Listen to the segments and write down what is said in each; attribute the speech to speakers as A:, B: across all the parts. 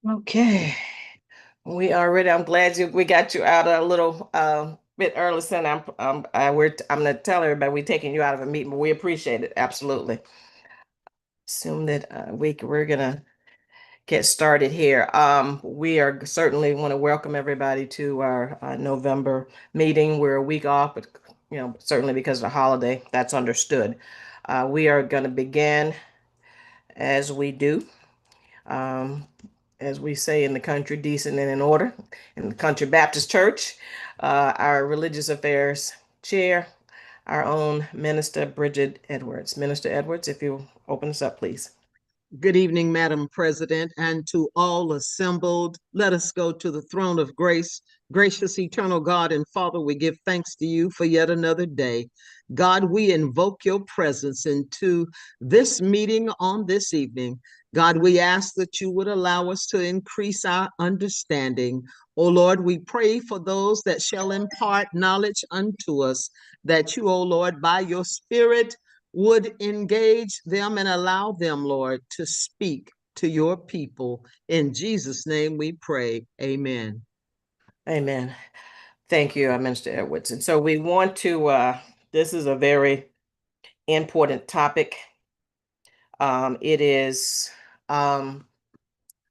A: Okay, we are ready. I'm glad we got you out a little bit early, son. I'm gonna tell everybody we're taking you out of a meeting, but we appreciate it absolutely. Assume that we're gonna get started here. We are certainly want to welcome everybody to our November meeting. We're a week off, but certainly because of the holiday, that's understood. We are going to begin as we do. Um, as we say in the country, decent and in order. In the Country Baptist Church, our religious affairs chair, our own Minister Bridget Edwards. Minister Edwards, if you open us up, please.
B: Good evening, Madam President, and to all assembled. Let us go to the throne of grace. Gracious, eternal God and Father, we give thanks to you for yet another day. God, we invoke your presence into this meeting on this evening. God, we ask that you would allow us to increase our understanding. Oh Lord, we pray for those that shall impart knowledge unto us, that you, oh Lord, by your Spirit, would engage them and allow them, Lord, to speak to your people. In Jesus' name we pray. Amen.
A: Amen. Thank you, Minister Edwards. And so we want to, this is a very important topic. It is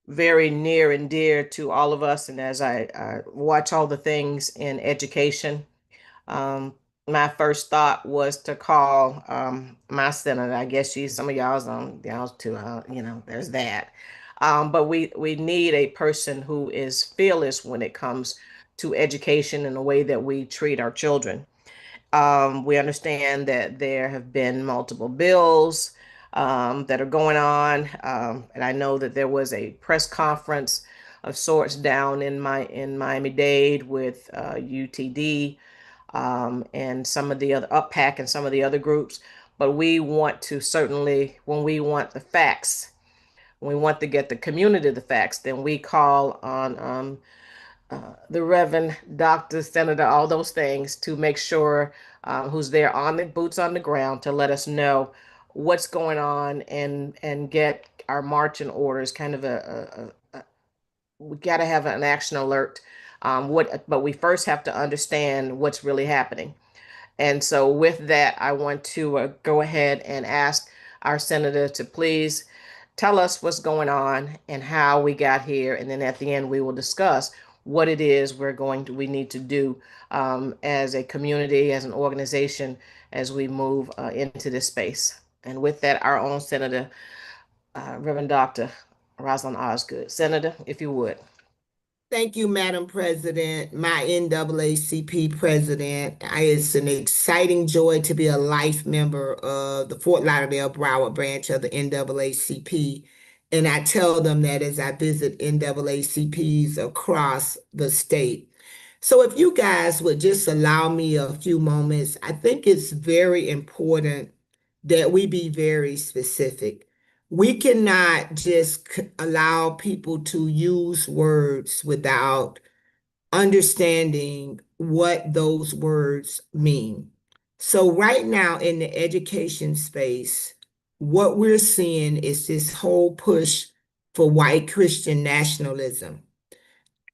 A: very near and dear to all of us. And as I watch all the things in education, um, my first thought was to call my senator. I guess some of y'all's on y'all's too. There's that. But we need a person who is fearless when it comes to education and the way that we treat our children. We understand that there have been multiple bills that are going on, and I know that there was a press conference of sorts down in Miami-Dade with UTD and some of the other UPAC and some of the other groups. But we want to certainly, when we want the facts, when we want to get the community the facts, then we call on the Reverend Doctor, Senator, all those things to make sure who's there on the boots on the ground to let us know what's going on and get our marching orders. Kind of we got to have an action alert. But we first have to understand what's really happening. And so, with that, I want to go ahead and ask our senator to please tell us what's going on and how we got here. And then at the end, we will discuss what it is we need to do as a community, as an organization, as we move into this space. And with that, our own Senator, Reverend Dr. Rosalind Osgood. Senator, if you would.
C: Thank you, Madam President, my NAACP president. It's an exciting joy to be a life member of the Fort Lauderdale Broward branch of the NAACP. And I tell them that as I visit NAACPs across the state. So if you guys would just allow me a few moments, I think it's very important that we be very specific. We cannot just allow people to use words without understanding what those words mean. So, right now in the education space, what we're seeing is this whole push for white Christian nationalism.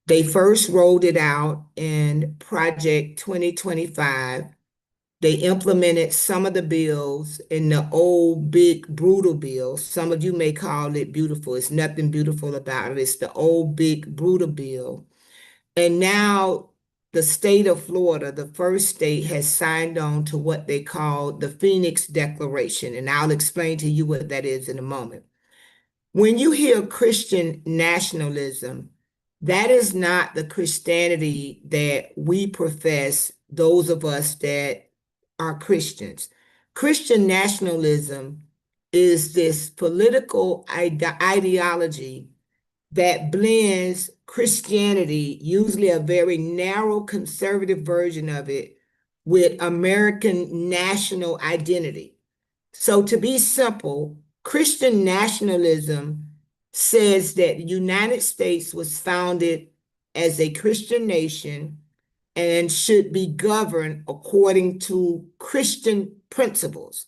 C: They first rolled it out in Project 2025. They implemented some of the bills in the old big brutal bill. Some of you may call it beautiful. It's nothing beautiful about it. It's the old big brutal bill. And now the state of Florida, the first state, has signed on to what they call the Phoenix Declaration. And I'll explain to you what that is in a moment. When you hear Christian nationalism, that is not the Christianity that we profess, those of us that are Christians. Christian nationalism is this political ideology that blends Christianity, usually a very narrow conservative version of it, with American national identity. So, to be simple, Christian nationalism says that the United States was founded as a Christian nation and should be governed according to Christian principles.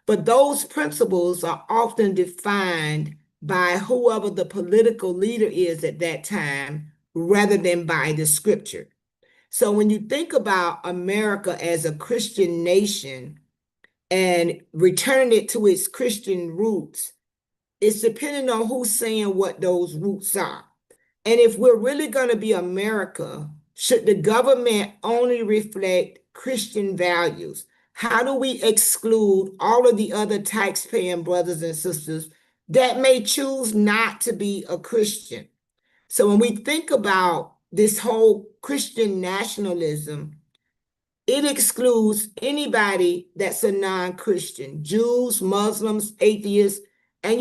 C: But those principles are often defined by whoever the political leader is at that time rather than by the scripture. So when you think about America as a Christian nation and return it to its Christian roots, it's depending on who's saying what those roots are. And if we're really going to be America, should the government only reflect Christian values? How do we exclude all of the other tax-paying brothers and sisters that may choose not to be a Christian? So when we think about this whole Christian nationalism, it excludes anybody that's a non-Christian, Jews, Muslims, atheists. And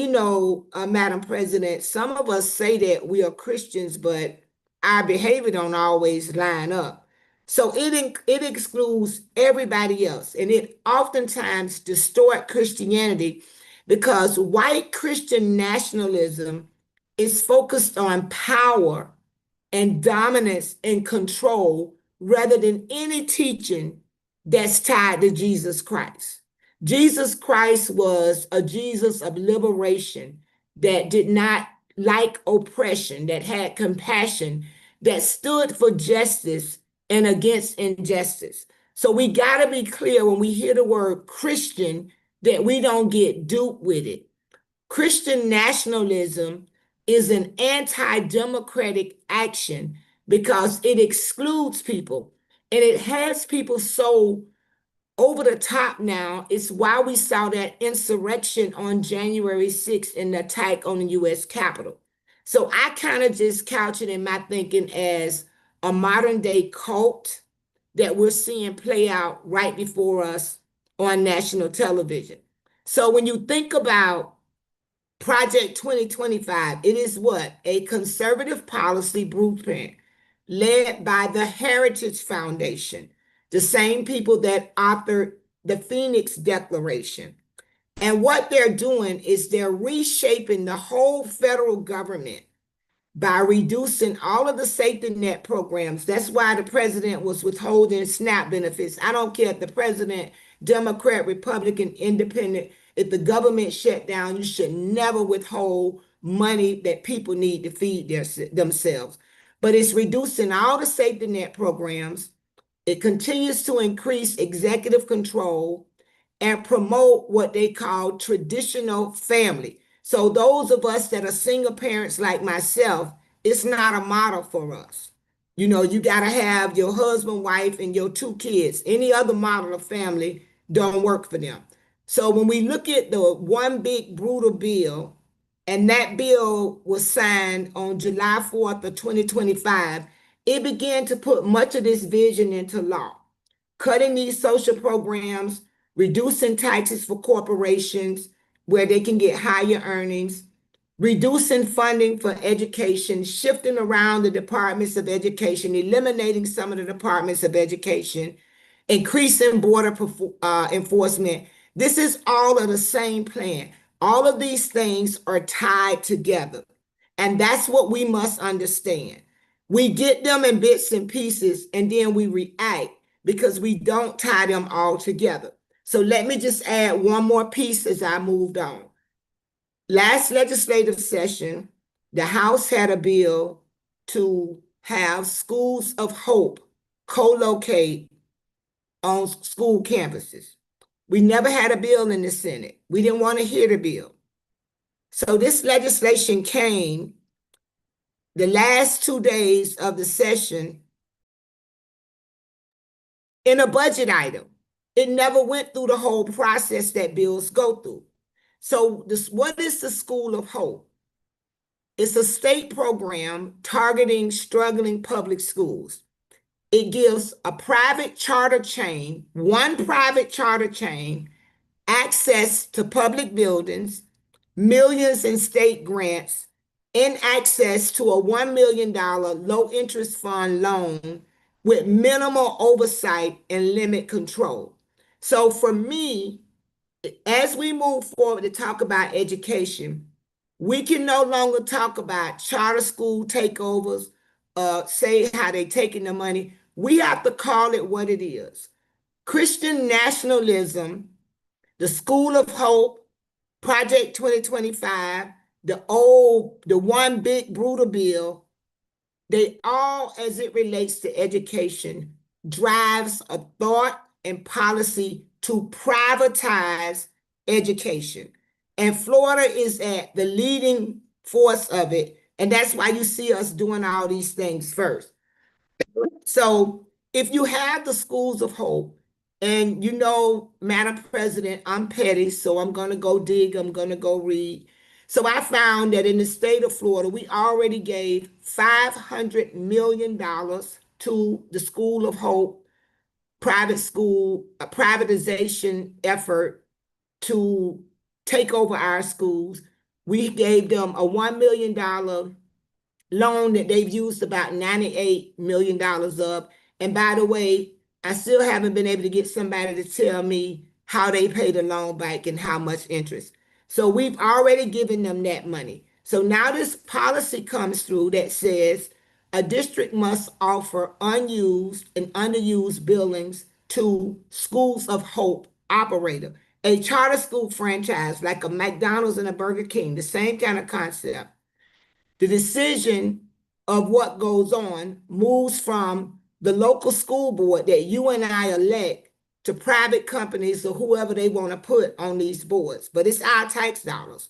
C: Madam President, some of us say that we are Christians, but our behavior don't always line up. So it excludes everybody else, and it oftentimes distort Christianity because white Christian nationalism is focused on power and dominance and control rather than any teaching that's tied to Jesus Christ. Jesus Christ was a Jesus of liberation that did not like oppression, that had compassion, that stood for justice and against injustice. So we got to be clear when we hear the word Christian that we don't get duped with it. Christian nationalism is an anti-democratic action because it excludes people and it has people so over the top now. It's why we saw that insurrection on January 6th and the attack on the U.S. Capitol. So I kind of just couch it in my thinking as a modern day cult that we're seeing play out right before us on national television. So when you think about Project 2025, it is what? A conservative policy blueprint led by the Heritage Foundation, the same people that authored the Phoenix Declaration. And what they're doing is they're reshaping the whole federal government by reducing all of the safety net programs. That's why the president was withholding SNAP benefits. I don't care if the president, Democrat, Republican, Independent, if the government shut down, you should never withhold money that people need to feed themselves. But it's reducing all the safety net programs. It continues to increase executive control and promote what they call traditional family. So those of us that are single parents like myself, it's not a model for us. You got to have your husband, wife, and your 2 kids. Any other model of family don't work for them. So when we look at the one big brutal bill, and that bill was signed on July 4th of 2025, it began to put much of this vision into law, cutting these social programs, reducing taxes for corporations where they can get higher earnings, reducing funding for education, shifting around the departments of education, eliminating some of the departments of education, increasing border enforcement. This is all of the same plan. All of these things are tied together. And that's what we must understand. We get them in bits and pieces, and then we react because we don't tie them all together. So let me just add one more piece as I moved on. Last legislative session, the House had a bill to have schools of hope co-locate on school campuses. We never had a bill in the Senate. We didn't want to hear the bill. So this legislation came the last 2 days of the session in a budget item. It never went through the whole process that bills go through. So what is the School of Hope? It's a state program targeting struggling public schools. It gives a private charter chain, one private charter chain, access to public buildings, millions in state grants, and access to a $1 million low interest fund loan with minimal oversight and limit control. So for me, as we move forward to talk about education, we can no longer talk about charter school takeovers, say how they taking the money. We have to call it what it is. Christian nationalism, the School of Hope, Project 2025, the one big brutal bill, they all, as it relates to education, drives a thought and policy to privatize education. And Florida is at the leading force of it. And that's why you see us doing all these things first. So if you have the schools of hope, and you know, Madam President, I'm petty, so I'm going to go dig, I'm going to go read. So I found that in the state of Florida, we already gave $500 million to the School of Hope private school privatization effort to take over our schools. We gave them a $1 million loan that they've used about $98 million of. And by the way, I still haven't been able to get somebody to tell me how they pay the loan back and how much interest. So we've already given them that money. So now this policy comes through that says a district must offer unused and underused buildings to schools of hope operator, a charter school franchise like a McDonald's and a Burger King, the same kind of concept. The decision of what goes on moves from the local school board that you and I elect to private companies or whoever they want to put on these boards, but it's our tax dollars.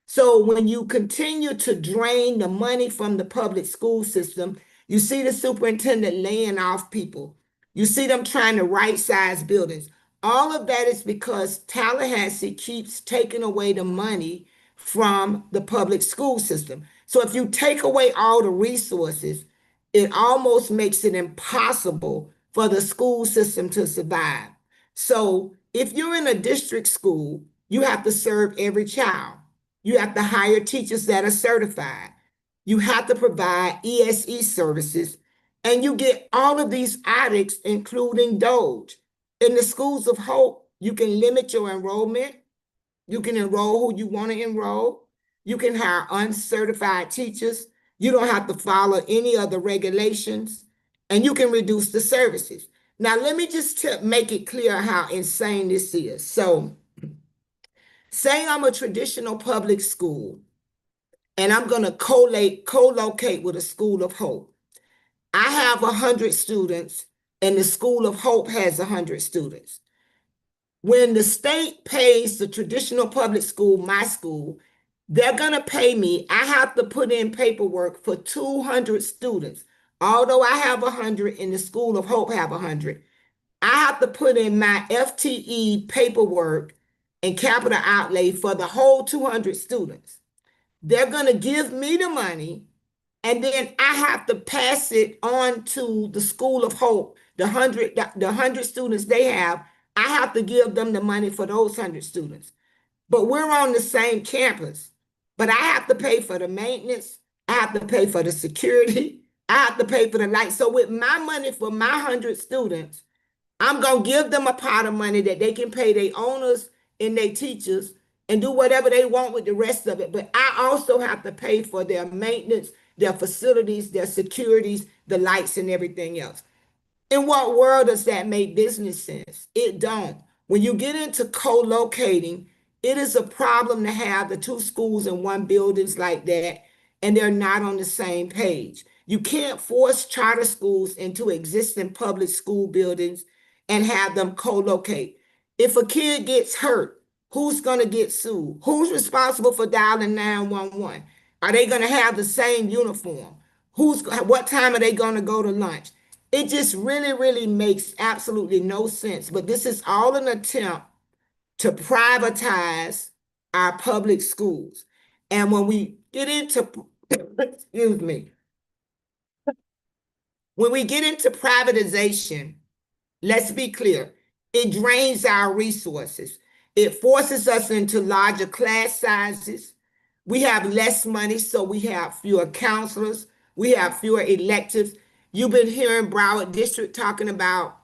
C: So when you continue to drain the money from the public school system, you see the superintendent laying off people. You see them trying to right-size buildings. All of that is because Tallahassee keeps taking away the money from the public school system. So if you take away all the resources, it almost makes it impossible for the school system to survive. So if you're in a district school, you have to serve every child. You have to hire teachers that are certified. You have to provide ESE services, and you get all of these audits, including Doge. In the schools of hope, you can limit your enrollment. You can enroll who you want to enroll. You can hire uncertified teachers. You don't have to follow any of the regulations, and you can reduce the services. Now, let me just make it clear how insane this is. So, say I'm a traditional public school and I'm going to co-locate with a school of hope. I have 100 students and the school of hope has 100 students. When the state pays the traditional public school, my school, they're going to pay me. I have to put in paperwork for 200 students. Although I have 100 and the school of hope have 100, I have to put in my FTE paperwork and capital outlay for the whole 200 students. They're going to give me the money, and then I have to pass it on to the School of Hope. The 100 students they have, I have to give them the money for those 100 students. But we're on the same campus. But I have to pay for the maintenance. I have to pay for the security. I have to pay for the light. So with my money for my 100 students, I'm going to give them a pot of money that they can pay their owners and their teachers and do whatever they want with the rest of it. But I also have to pay for their maintenance, their facilities, their securities, the lights, and everything else. In what world does that make business sense? It don't. When you get into co-locating, it is a problem to have the two schools in one buildings like that, and they're not on the same page. You can't force charter schools into existing public school buildings and have them co-locate. If a kid gets hurt, who's going to get sued? Who's responsible for dialing 911? Are they going to have the same uniform? What time are they going to go to lunch? It just really, really makes absolutely no sense. But this is all an attempt to privatize our public schools. And when we get into, excuse me, when we get into privatization, let's be clear, it drains our resources. It forces us into larger class sizes. We have less money, so we have fewer counselors. We have fewer electives. You've been hearing Broward District talking about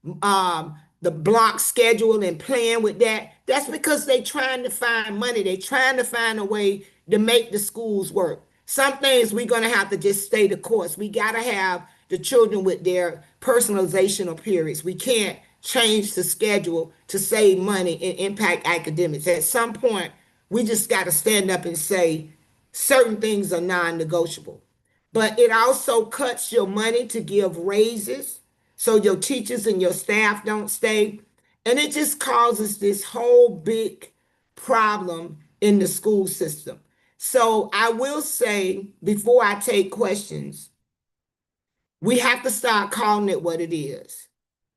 C: the block schedule and playing with that. That's because they're trying to find money. They're trying to find a way to make the schools work. Some things we're going to have to just stay the course. We got to have the children with their personalizational periods. We can't change the schedule to save money and impact academics. At some point, We just got to stand up and say certain things are non-negotiable. But it also cuts your money to give raises so your teachers and your staff don't stay. And it just causes this whole big problem in the school system. So I will say, before I take questions, we have to start calling it what it is.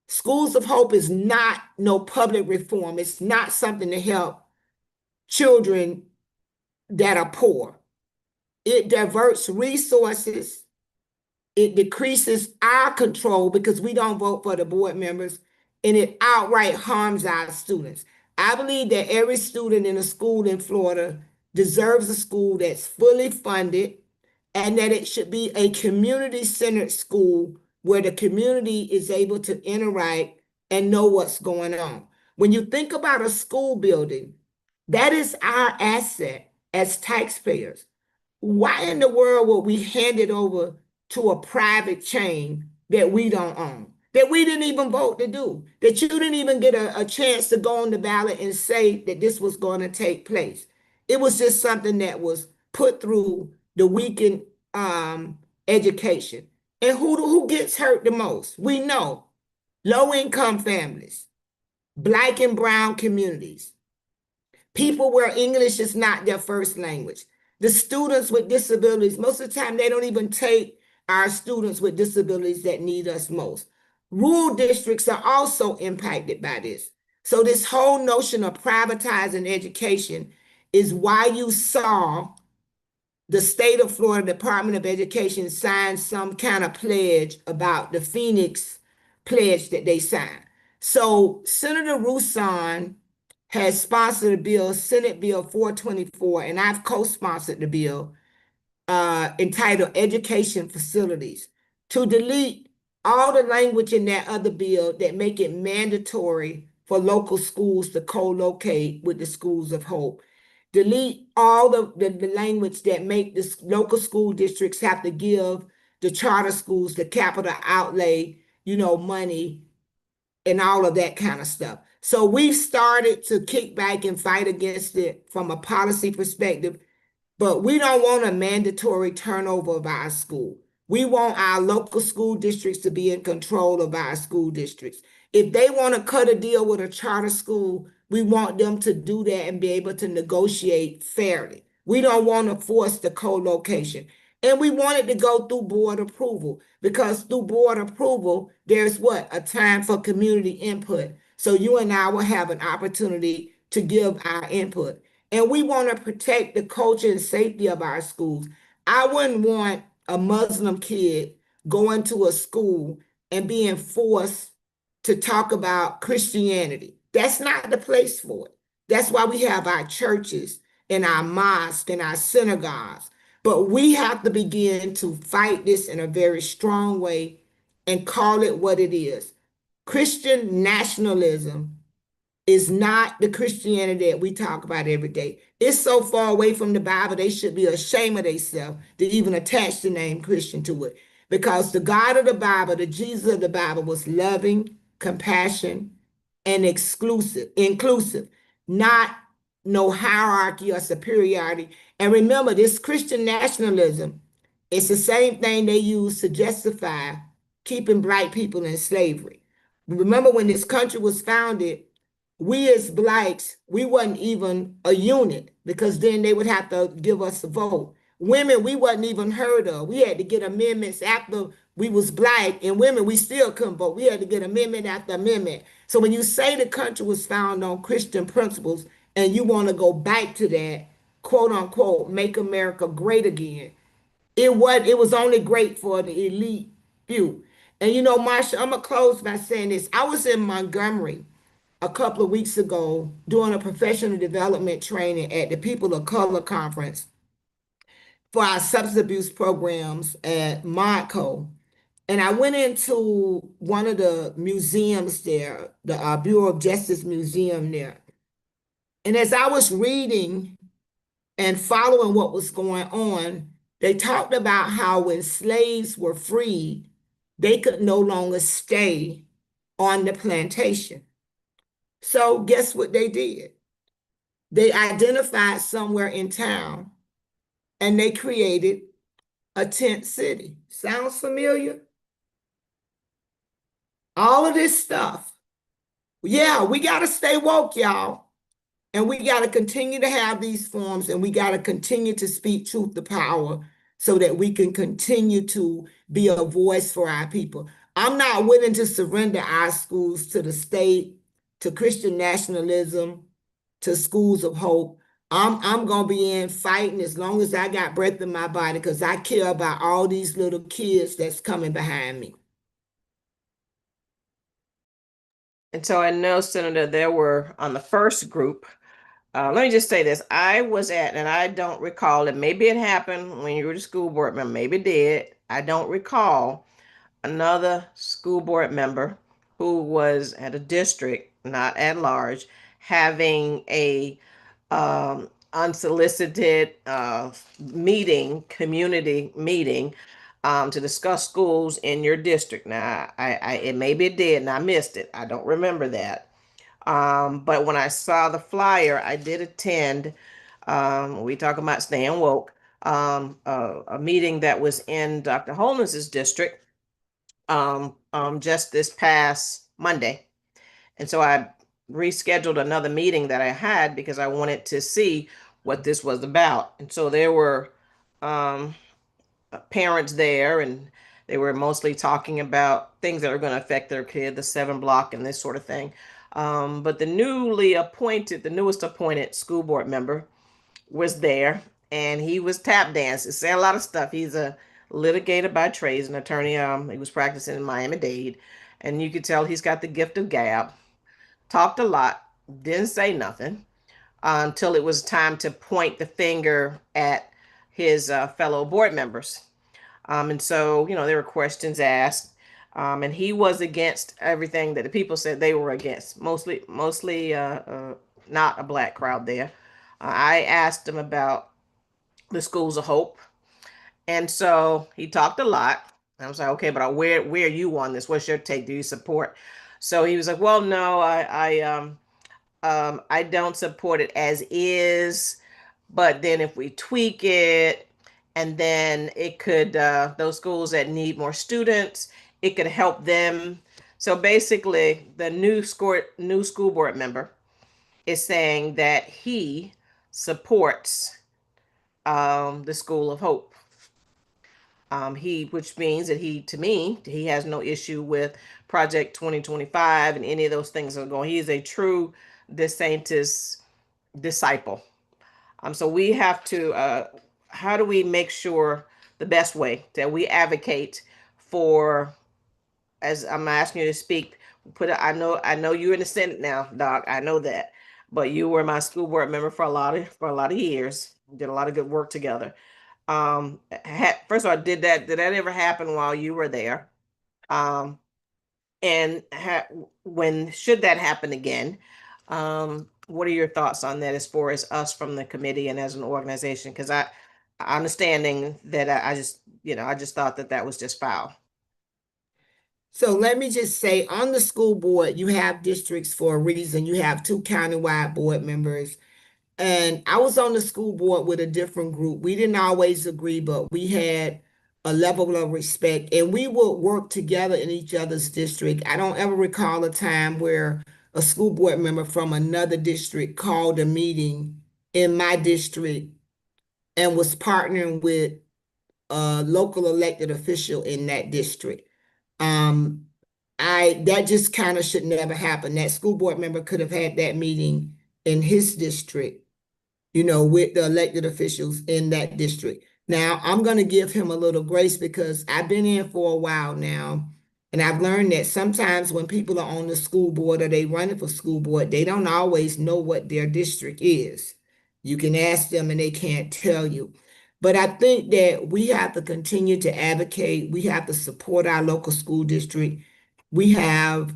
C: Schools of Hope is not no public reform. It's not something to help children that are poor. It diverts resources. It decreases our control because we don't vote for the board members, and it outright harms our students. I believe that every student in a school in Florida deserves a school that's fully funded, and that it should be a community-centered school where the community is able to interact and know what's going on. When you think about a school building, that is our asset as taxpayers. Why in the world would we hand it over to a private chain that we don't own, that we didn't even vote to do, that you didn't even get a chance to go on the ballot and say that this was going to take place? It was just something that was put through the weakened education. And who gets hurt the most? We know low income families, Black and brown communities, people where English is not their first language. The students with disabilities, most of the time, they don't even take our students with disabilities that need us most. Rural districts are also impacted by this. So this whole notion of privatizing education is why you saw the state of Florida Department of Education sign some kind of pledge about the Phoenix pledge that they signed. So Senator Rouson has sponsored a bill, Senate Bill 424, and I've co-sponsored the bill entitled Education Facilities, to delete all the language in that other bill that make it mandatory for local schools to co-locate with the schools of hope. Delete all the language that make the local school districts have to give the charter schools the capital outlay, money and all of that kind of stuff. So we've started to kick back and fight against it from a policy perspective, but we don't want a mandatory turnover of our school. We want our local school districts to be in control of our school districts. If they want to cut a deal with a charter school, we want them to do that and be able to negotiate fairly. We don't want to force the co-location. And we want it to go through board approval, because through board approval, there's a time for community input. So you and I will have an opportunity to give our input. And we want to protect the culture and safety of our schools. I wouldn't want a Muslim kid going to a school and being forced to talk about Christianity. That's not the place for it. That's why we have our churches and our mosques and our synagogues. But we have to begin to fight this in a very strong way and call it what it is. Christian nationalism is not the Christianity that we talk about every day. It's so far away from the Bible, they should be ashamed of themselves to even attach the name Christian to it. Because the God of the Bible, the Jesus of the Bible, was loving, compassion, and inclusive, not no hierarchy or superiority. And remember, this Christian nationalism is the same thing they use to justify keeping Black people in slavery. Remember, when this country was founded, we as Blacks, we wasn't even a unit, because then they would have to give us a vote. Women, we wasn't even heard of. We had to get amendments after we was Black, and women, we still couldn't vote. We had to get amendment after amendment. So when you say the country was founded on Christian principles and you want to go back to that, quote unquote, make America great again, it was only great for the elite few. And Marsha, I'm gonna close by saying this. I was in Montgomery a couple of weeks ago doing a professional development training at the People of Color Conference for our substance abuse programs at Naacp. And I went into one of the museums there, the Bureau of Justice Museum there. And as I was reading and following what was going on, they talked about how when slaves were freed, they could no longer stay on the plantation. So guess what they did? They identified somewhere in town and they created a tent city. Sounds familiar? All of this stuff. Yeah, we got to stay woke, y'all. And we got to continue to have these forums and we got to continue to speak truth to power so that we can continue to be a voice for our people. I'm not willing to surrender our schools to the state, to Christian nationalism, to schools of hope. I'm gonna be in fighting as long as I got breath in my body because I care about all these little kids that's coming behind me.
A: And so I know, Senator, there were on the first group. Let me just say this. I was at, and I don't recall it. Maybe it happened when you were the school board member. Maybe it did. I don't recall another school board member who was at a district, not at large, having a unsolicited meeting, community meeting, to discuss schools in your district. Now, it maybe it did, and I missed it. I don't remember that. But when I saw the flyer, I did attend. We talk about staying woke. A meeting that was in Dr. Holness's district, just this past Monday. And so I rescheduled another meeting that I had because I wanted to see what this was about. And so there were um, parents there, and they were mostly talking about things that are going to affect their kid, the 7 block and this sort of thing. But the newest appointed school board member was there, and he was tap dancing, saying a lot of stuff. He's a litigator by trade, an attorney. He was practicing in Miami-Dade, and you could tell he's got the gift of gab. Talked a lot, didn't say nothing until it was time to point the finger at his fellow board members. And so, there were questions asked, and he was against everything that the people said they were against. Mostly, not a black crowd there. I asked him about the schools of hope, and so he talked a lot. I was like, okay, but where are you on this? What's your take? Do you support? So he was like, well, no, I don't support it as is, but then if we tweak it, and then it could, those schools that need more students, it could help them. So basically, the new school board member is saying that he supports the School of Hope. Which means that to me, he has no issue with Project 2025 and any of those things that are going. He is a true DeSantis disciple. So we have to, how do we make sure the best way that we advocate for, as I'm asking you to speak, I know you're in the Senate now, Doc. I know that, but you were my school board member for a lot of years. Did a lot of good work together. First of all, did that ever happen while you were there? Um, and when should that happen again? What are your thoughts on that as far as us from the committee and as an organization? Because I understanding that I just, I just thought that that was just foul.
C: So let me just say, on the school board, you have districts for a reason. You have 2 countywide board members. And I was on the school board with a different group. We didn't always agree, but we had a level of respect and we would work together in each other's district. I don't ever recall a time where a school board member from another district called a meeting in my district and was partnering with a local elected official in that district. Um, that just kind of should never happen. That school board member could have had that meeting in his district, with the elected officials in that district. Now, I'm going to give him a little grace because I've been in for a while now, and I've learned that sometimes when people are on the school board or they running for school board, they don't always know what their district is. You can ask them and they can't tell you. But I think that we have to continue to advocate. We have to support our local school district. We have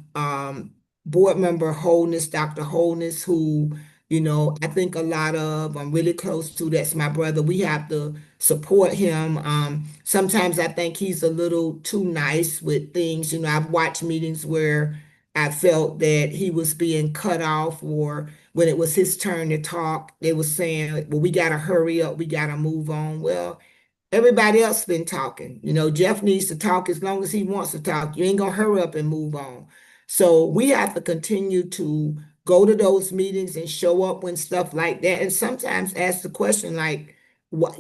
C: board member Holness, Dr. Holness, who I think a lot of I'm really close to. That's my brother. We have to support him. Sometimes I think he's a little too nice with things. I've watched meetings where I felt that he was being cut off, or when it was his turn to talk, they were saying, well, we got to hurry up, we got to move on. Well, everybody else been talking. Jeff needs to talk as long as he wants to talk. You ain't gonna hurry up and move on. So we have to continue to go to those meetings and show up when stuff like that. And sometimes ask the question like, what,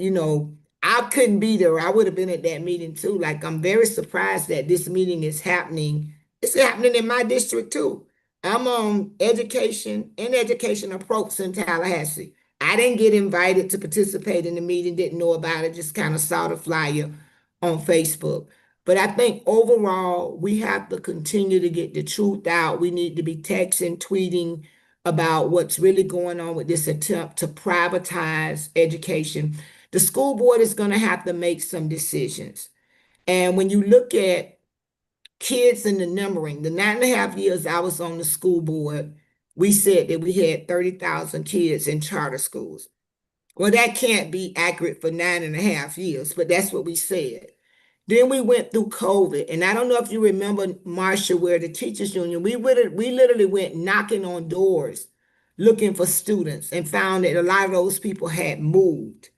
C: I couldn't be there. I would have been at that meeting too. Like, I'm very surprised that this meeting is happening. It's happening in my district too. I'm on education and education approach in Tallahassee. I didn't get invited to participate in the meeting, didn't know about it, just kind of saw the flyer on Facebook. But I think overall, we have to continue to get the truth out. We need to be texting, tweeting about what's really going on with this attempt to privatize education. The school board is going to have to make some decisions. And when you look at kids in the numbering, the 9.5 years I was on the school board, we said that we had 30,000 kids in charter schools. Well, that can't be accurate for 9.5 years, but that's what we said. Then we went through COVID, and I don't know if you remember, Marcia, where the teachers union, we literally went knocking on doors looking for students and found that a lot of those people had moved.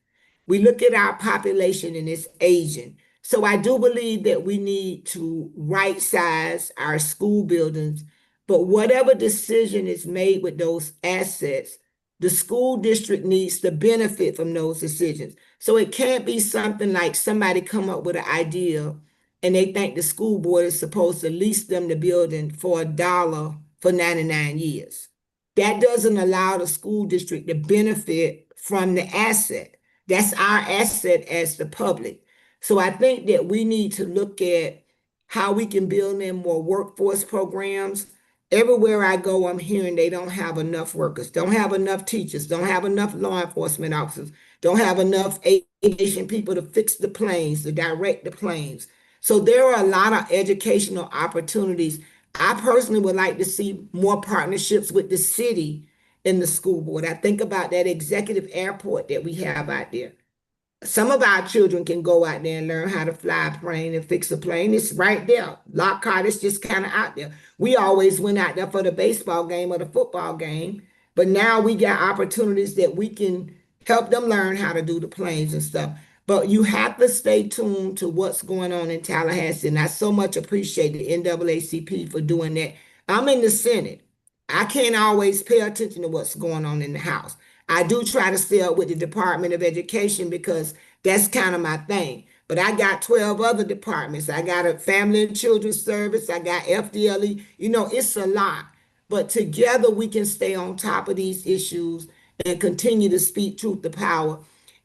C: We look at our population and it's aging. So I do believe that we need to right size our school buildings, but whatever decision is made with those assets, the school district needs to benefit from those decisions. So it can't be something like somebody come up with an idea and they think the school board is supposed to lease them the building for $1 for 99 years. That doesn't allow the school district to benefit from the asset. That's our asset as the public. So I think that we need to look at how we can build in more workforce programs. Everywhere I go, I'm hearing they don't have enough workers, don't have enough teachers, don't have enough law enforcement officers, don't have enough aviation people to fix the planes, to direct the planes. So there are a lot of educational opportunities. I personally would like to see more partnerships with the city in the school board. I think about that executive airport that we have out there. Some of our children can go out there and learn how to fly a plane and fix a plane. It's right there. Lockhart is just kind of out there. We always went out there for the baseball game or the football game, but now we got opportunities that we can help them learn how to do the planes and stuff. But you have to stay tuned to what's going on in Tallahassee. And I so much appreciate the NAACP for doing that. I'm in the Senate. I can't always pay attention to what's going on in the House. I do try to stay up with the Department of Education because that's kind of my thing. But I got 12 other departments. I got a Family and Children's Service. I got FDLE. It's a lot. But together we can stay on top of these issues and continue to speak truth to power.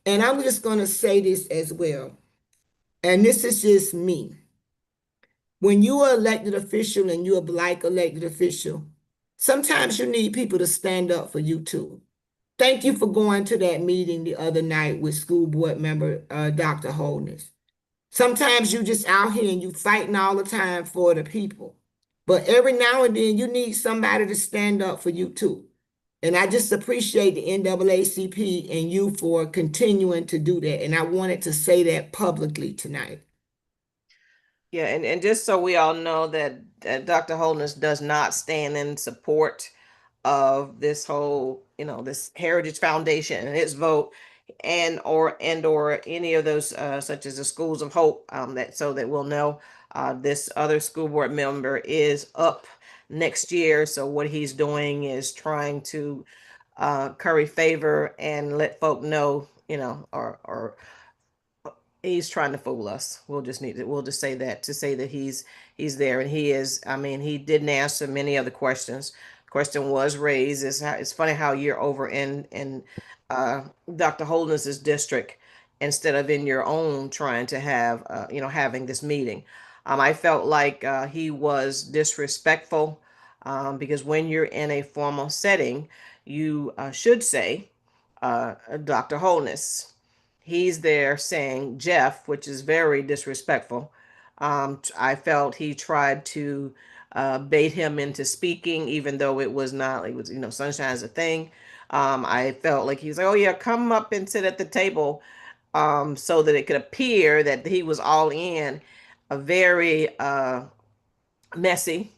C: And I'm just going to say this as well. And this is just me. When you are elected official and you're a Black elected official, sometimes you need people to stand up for you too. Thank you for going to that meeting the other night with school board member Dr. Holness. Sometimes you just out here and you fighting all the time for the people. But every now and then you need somebody to stand up for you too. And I just appreciate the NAACP and you for continuing to do that. And I wanted to say that publicly tonight.
A: Yeah, and just so we all know that Dr. Holness does not stand in support of this whole, this Heritage Foundation and its vote, and or any of those such as the Schools of Hope, that so that we'll know this other school board member is up next year. So what he's doing is trying to curry favor and let folk know, or he's trying to fool us. We'll just say that, to say that he's there, and he is. I mean, he didn't answer many other questions. Question was raised, is how it's funny how you're over in uh Dr. Holness's district instead of in your own, trying to have having this meeting. I felt like he was disrespectful, because when you're in a formal setting, you should say, Dr. Holness. He's there saying Jeff, which is very disrespectful. I felt he tried to bait him into speaking, even though it was not. It was, sunshine's a thing. I felt like he was like, "Oh yeah, come up and sit at the table," so that it could appear that he was all in. A very messy,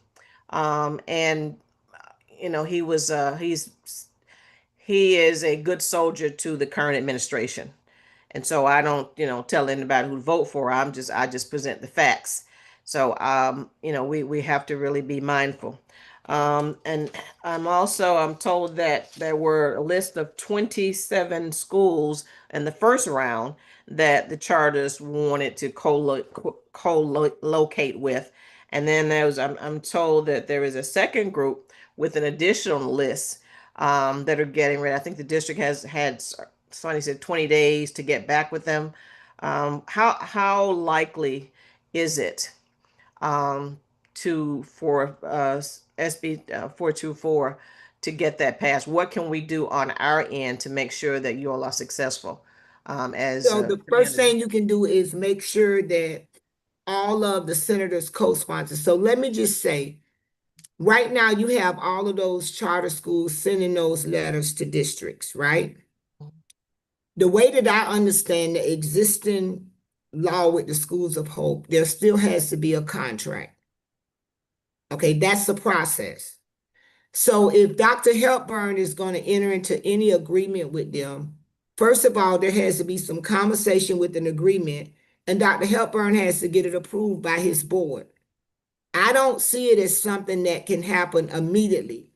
A: And he is a good soldier to the current administration. And so I don't, tell anybody who to vote for. I just present the facts. So we have to really be mindful. And I'm told that there were a list of 27 schools in the first round that the charters wanted to co-locate with. And then I'm told that there is a second group with an additional list that are getting ready. I think the district has had, somebody said, 20 days to get back with them. How likely is it um, for SB 424 to get that passed? What can we do on our end to make sure that you all are successful as
C: So
A: a
C: the first
A: community?
C: thing you can do is make sure that all of the senators co-sponsor. So let me just say, right now you have all of those charter schools sending those letters to districts, right? The way that I understand the existing law with the schools of hope, there still has to be a contract. Okay, that's the process. So if Dr. Hepburn is going to enter into any agreement with them, first of all, there has to be some conversation with an agreement, and Dr. Hepburn has to get it approved by his board. I don't see it as something that can happen immediately.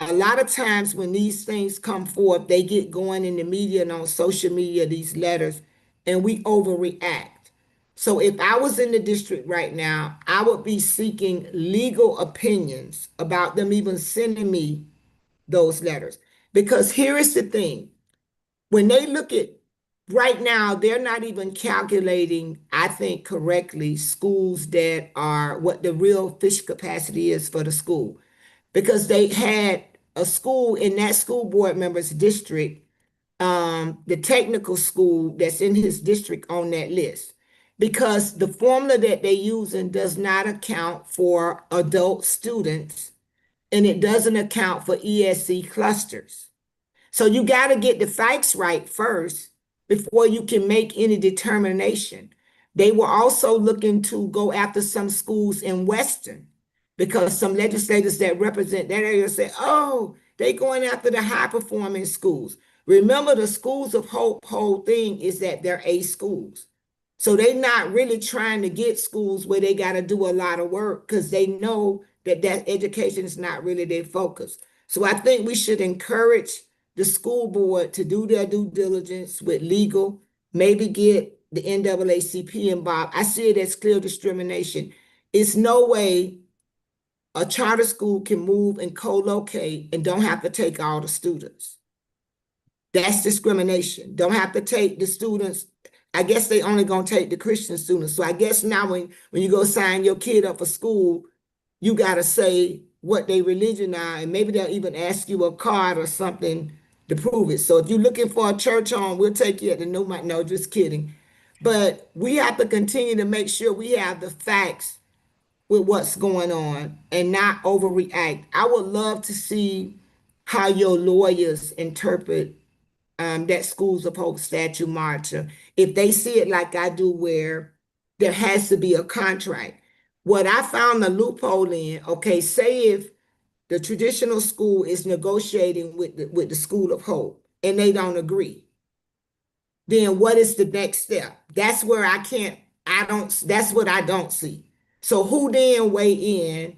C: A lot of times when these things come forth, they get going in the media and on social media, these letters, and we overreact. So if I was in the district right now, I would be seeking legal opinions about them even sending me those letters. Because here is the thing, when they look at right now, they're not even calculating, I think, correctly, schools that are what the real fish capacity is for the school. Because they had a school in that school board member's district, the technical school that's in his district on that list. Because the formula that they're using does not account for adult students and it doesn't account for ESC clusters. So you got to get the facts right first before you can make any determination. They were also looking to go after some schools in Western because some legislators that represent that area say, oh, they going after the high performing schools. Remember, the schools of hope whole thing is that they're A schools. So they're not really trying to get schools where they got to do a lot of work because they know that education is not really their focus. So I think we should encourage the school board to do their due diligence with legal, maybe get the NAACP involved. I see it as clear discrimination. It's no way a charter school can move and co-locate and don't have to take all the students. That's discrimination. Don't have to take the students. I guess they only gonna take the Christian students. So I guess now when you go sign your kid up for school, you gotta say what they religion are, and maybe they'll even ask you a card or something to prove it. So if you're looking for a church home, we'll take you at the no, just kidding. But we have to continue to make sure we have the facts with what's going on and not overreact. I would love to see how your lawyers interpret that Schools of Hope statute marcher. If they see it like I do, where there has to be a contract. What I found the loophole in, okay, say if the traditional school is negotiating with the School of Hope and they don't agree, then what is the next step? That's where that's what I don't see. So who then weigh in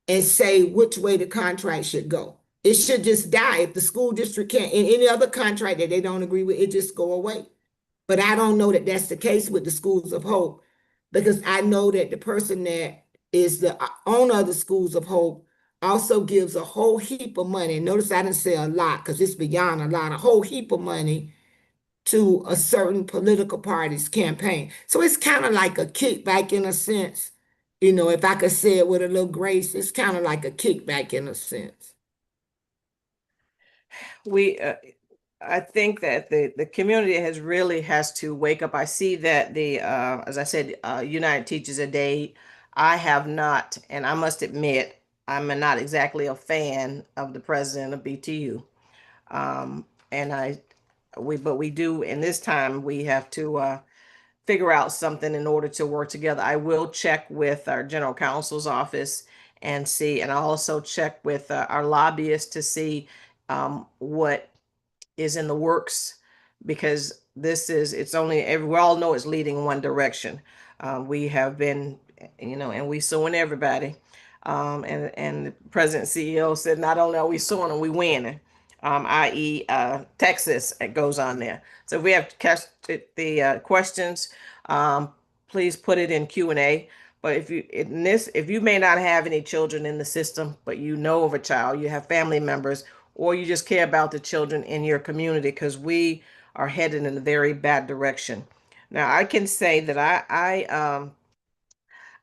C: and say which way the contract should go? It should just die. If the school district can't, in any other contract that they don't agree with, it just go away. But I don't know that that's the case with the Schools of Hope because I know that the person that is the owner of the Schools of Hope also gives a whole heap of money. Notice I didn't say a lot because it's beyond a lot, a whole heap of money to a certain political party's campaign. So it's kind of like a kickback in a sense. If I could say it with a little grace, it's kind of like a kickback in a sense.
A: We I think that the community has to wake up. I see that as I said, United Teachers a Day. I have not, and I must admit, I'm not exactly a fan of the president of BTU. And but we do, in this time, we have to figure out something in order to work together. I will check with our general counsel's office and see. And I also check with our lobbyists to see what is in the works, because it's only, we all know it's leading one direction. We have been, and we suing everybody. And the president CEO said, not only are we suing them, we winning. I.e., Texas, it goes on there. So if we have to catch the questions, please put it in Q&A. But if you may not have any children in the system, but you know of a child, you have family members, or you just care about the children in your community, because we are headed in a very bad direction. Now, I can say that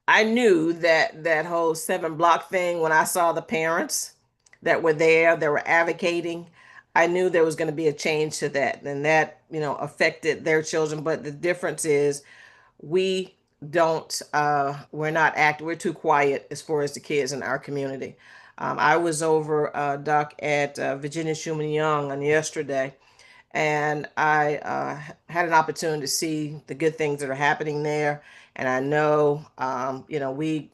A: I knew that that whole 7 block thing when I saw the parents that were there, that were advocating. I knew there was going to be a change to that, and that affected their children. But the difference is we don't we're not active, we're too quiet as far as the kids in our community. I was over, Doc, at Virginia Schumann Young on yesterday, and I had an opportunity to see the good things that are happening there. And I know, we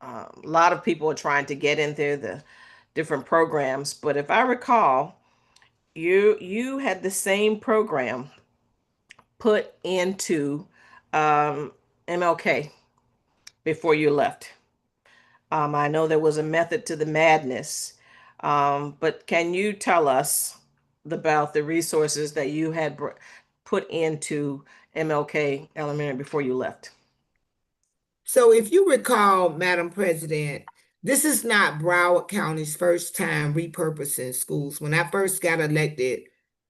A: a lot of people are trying to get into the different programs. But if I recall, you had the same program put into MLK before you left. I know there was a method to the madness, but can you tell us about the resources that you had put into MLK Elementary before you left?
C: So if you recall, Madam President, this is not Broward County's first time repurposing schools. When I first got elected,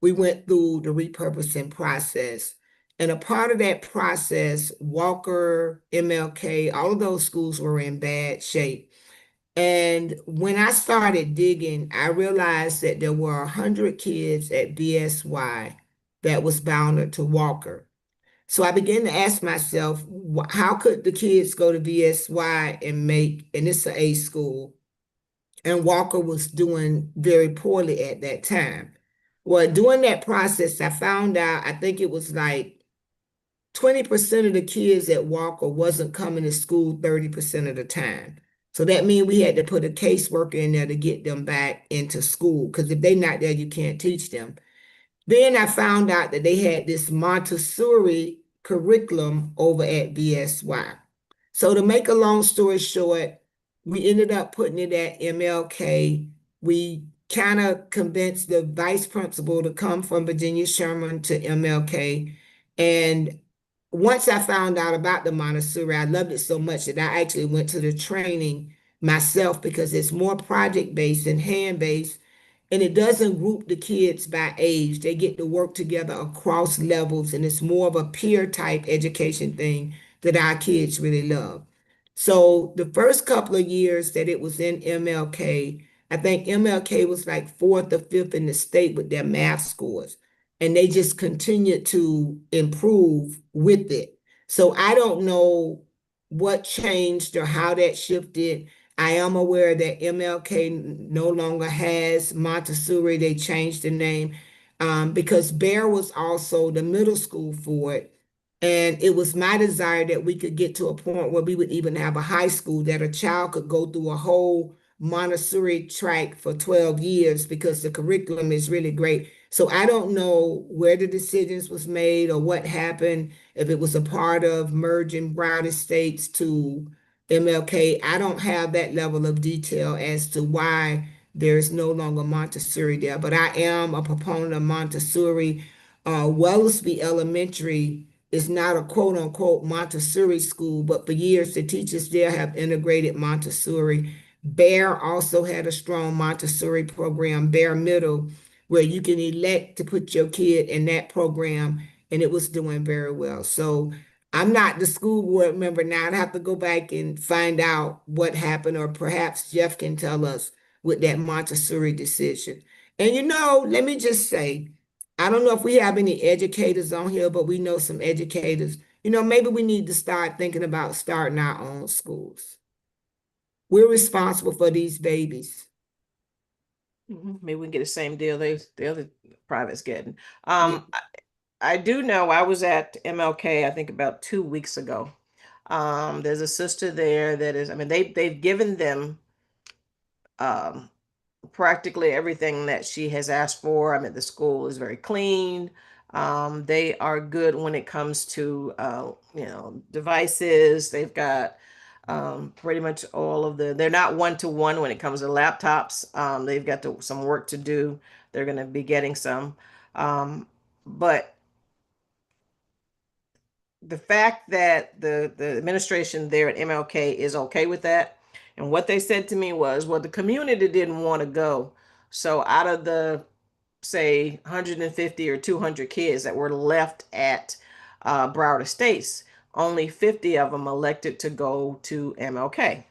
C: we went through the repurposing process. And a part of that process, Walker, MLK, all of those schools were in bad shape. And when I started digging, I realized that there were 100 kids at BSY that was bounded to Walker. So I began to ask myself, how could the kids go to BSY and it's an A school, and Walker was doing very poorly at that time. Well, during that process, I found out, I think it was like 20% of the kids at Walker wasn't coming to school 30% of the time. So that means we had to put a caseworker in there to get them back into school, because if they're not there, you can't teach them. Then I found out that they had this Montessori curriculum over at BSY. So to make a long story short, we ended up putting it at MLK. We kind of convinced the vice principal to come from Virginia Sherman to MLK. And once I found out about the Montessori, I loved it so much that I actually went to the training myself, because it's more project-based and hand-based, and it doesn't group the kids by age. They get to work together across levels, and it's more of a peer type education thing that our kids really love. So the first couple of years that it was in MLK, I think MLK was like fourth or fifth in the state with their math scores, and they just continued to improve with it. So I don't know what changed or how that shifted. I am aware that MLK no longer has Montessori. They changed the name, because Bear was also the middle school for it. And it was my desire that we could get to a point where we would even have a high school that a child could go through a whole Montessori track for 12 years, because the curriculum is really great. So I don't know where the decisions was made or what happened, if it was a part of merging Brown Estates to MLK. I don't have that level of detail as to why there's no longer Montessori there, but I am a proponent of Montessori. Wellesby Elementary is not a quote unquote Montessori school, but for years the teachers there have integrated Montessori. Bear also had a strong Montessori program, Bear Middle, where you can elect to put your kid in that program, and it was doing very well. So I'm not the school board member now. I'd have to go back and find out what happened, or perhaps Jeff can tell us with that Montessori decision. And let me just say, I don't know if we have any educators on here, but we know some educators. Maybe we need to start thinking about starting our own schools. We're responsible for these babies.
A: Maybe we can get the same deal the other private's getting.
C: Yeah.
A: I do know I was at MLK, I think about 2 weeks ago. There's a sister there that is, I mean, they've given them um, practically everything that she has asked for. I mean, the school is very clean. They are good when it comes to devices. They've got pretty much all of they're not one to one when it comes to laptops. They've got some work to do. They're going to be getting some. But the fact that the administration there at MLK is okay with that, and what they said to me was, well, the community didn't want to go. So out of the say 150 or 200 kids that were left at Broward Estates, only 50 of them elected to go to MLK.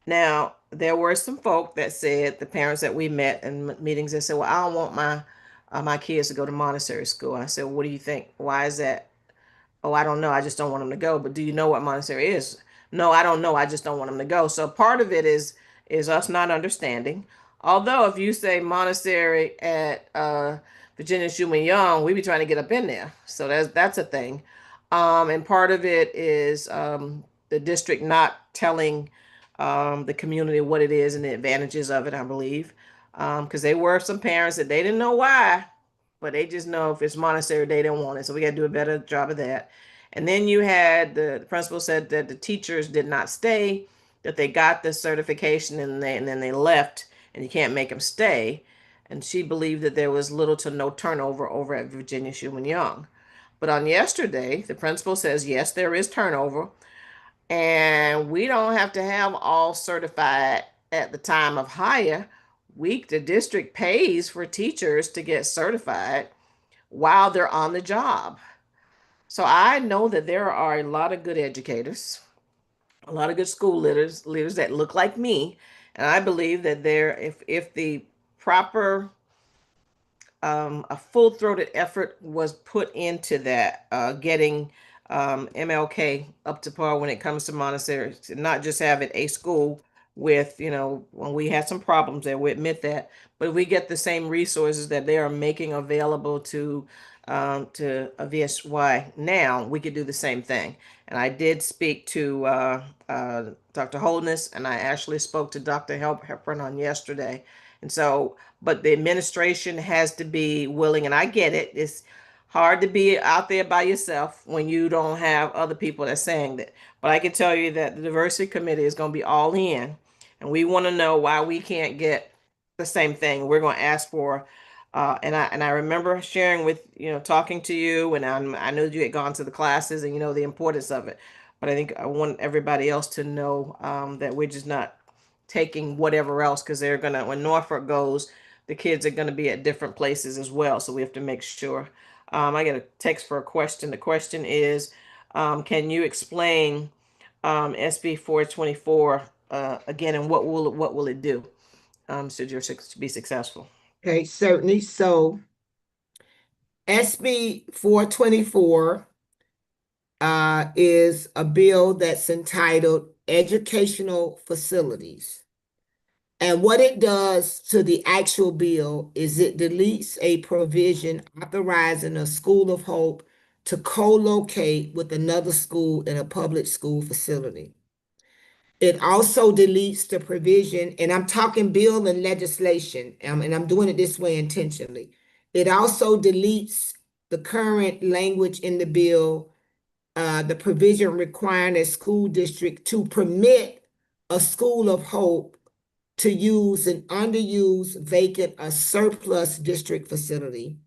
A: Now, there were some folk that said, the parents that we met in meetings, that said, well, I don't want my kids to go to Montessori school. I said, well, what do you think? Why is that? Oh, I don't know. I just don't want them to go. But do you know what Montessori is? No, I don't know. I just don't want them to go. So part of it is us not understanding. Although if you say Montessori at Virginia Schumann Young, we be trying to get up in there. So that's a thing. And part of it is the district not telling the community what it is and the advantages of it, I believe. Because there were some parents that they didn't know why, but they just know if it's Montessori, they don't want it. So we got to do a better job of that. And then you had the principal said that the teachers did not stay, that they got the certification and then they left, and you can't make them stay. And she believed that there was little to no turnover over at Virginia Schumann Young. But on yesterday, the principal says, yes, there is turnover, and we don't have to have all certified at the time of hire. The district pays for teachers to get certified while they're on the job. So I know that there are a lot of good educators, a lot of good school leaders that look like me, and I believe that if the proper a full-throated effort was put into that, getting MLK up to par when it comes to Montessori, to not just have it a school with, when we had some problems there, we admit that, but we get the same resources that they are making available to a VSY now, we could do the same thing. And I did speak to Dr. Holdness, and I actually spoke to Dr. Hepburn on yesterday. And so, but the administration has to be willing, and I get it. It's hard to be out there by yourself when you don't have other people that's saying that. But I can tell you that the diversity committee is going to be all in, and we want to know why we can't get the same thing. We're going to ask for, and I remember sharing with talking to you, and I knew you had gone to the classes and you know the importance of it. But I think I want everybody else to know that we're just not taking whatever else, because they're gonna, when Norfolk goes, the kids are gonna be at different places as well. So we have to make sure. I get a text for a question. The question is, can you explain SB 424 again, and what will it do? Should you be successful?
C: Okay, certainly. So SB 424 is a bill that's entitled Educational Facilities. And what it does to the actual bill is it deletes a provision authorizing a school of hope to co-locate with another school in a public school facility. It also deletes the provision, and I'm talking bill and legislation, and I'm doing it this way intentionally. It also deletes the current language in the bill, the provision requiring a school district to permit a school of hope to use an underused, vacant, or surplus district facility.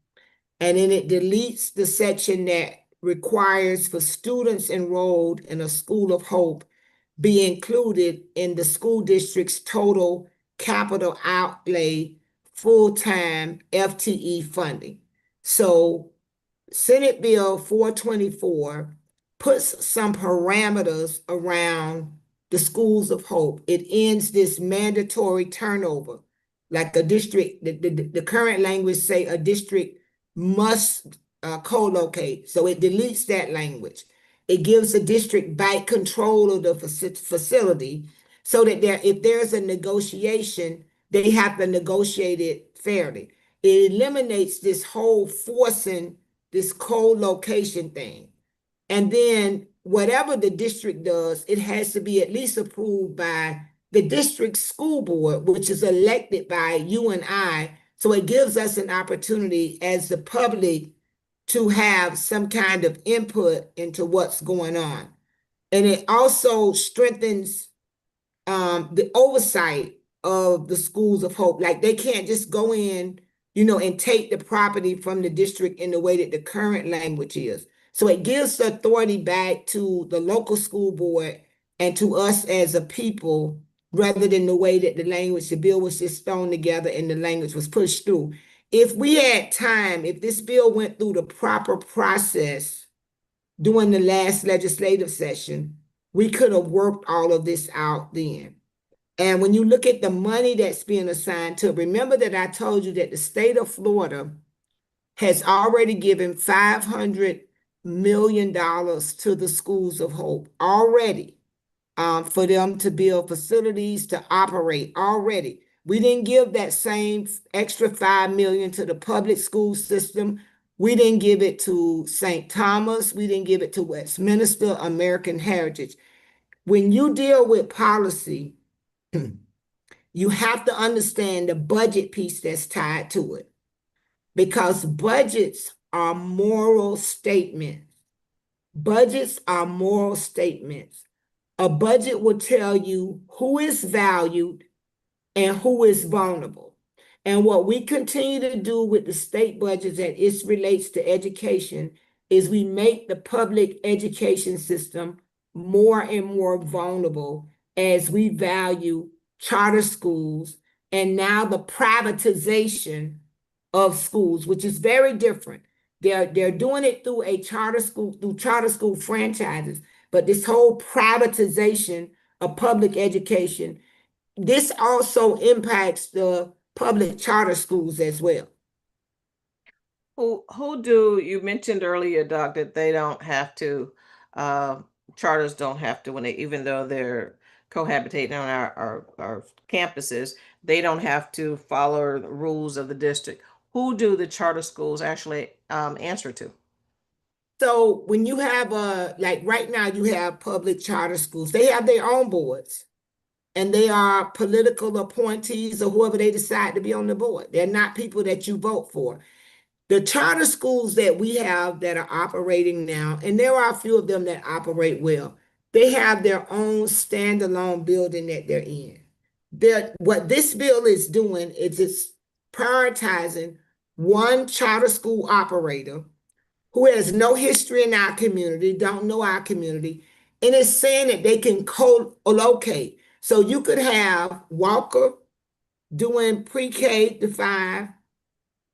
C: And then it deletes the section that requires for students enrolled in a school of hope be included in the school district's total capital outlay full-time FTE funding. So Senate Bill 424 puts some parameters around the schools of hope. It ends this mandatory turnover, like a district, the current language say a district must co-locate. So it deletes that language. It gives the district back control of the facility so that if there's a negotiation, they have to negotiate it fairly. It eliminates this whole forcing this co-location thing. And then whatever the district does, it has to be at least approved by the district school board, which is elected by you and I. So it gives us an opportunity as the public to have some kind of input into what's going on. And it also strengthens the oversight of the schools of hope. Like they can't just go in, and take the property from the district in the way that the current language is. So it gives the authority back to the local school board and to us as a people, rather than the way that the bill was just thrown together and the language was pushed through. If we had time, if this bill went through the proper process during the last legislative session, we could have worked all of this out then. And when you look at the money that's being assigned to, remember that I told you that the state of Florida has already given $500 million to the schools of hope already, for them to build facilities to operate already. We didn't give that same extra $5 million to the public school system. We didn't give it to St. Thomas. We didn't give it to Westminster American Heritage. When you deal with policy, you have to understand the budget piece that's tied to it, because budgets are moral statements. Budgets are moral statements. A budget will tell you who is valued and who is vulnerable. And what we continue to do with the state budgets as it relates to education is we make the public education system more and more vulnerable as we value charter schools and now the privatization of schools, which is very different. They're doing it through charter school franchises, but this whole privatization of public education, this also impacts the public charter schools as well.
A: Who do you mentioned earlier, Doc, that they don't have to, charters don't have to, when they, even though they're cohabitating on our campuses, they don't have to follow the rules of the district. Who do the charter schools actually answer to?
C: So when you have like right now, you have public charter schools, they have their own boards, and they are political appointees or whoever they decide to be on the board. They're not people that you vote for. The charter schools that we have that are operating now, and there are a few of them that operate well, they have their own standalone building that they're in. What this bill is doing is it's prioritizing one charter school operator who has no history in our community, don't know our community, and it's saying that they can co-locate. So you could have Walker doing pre-K to 5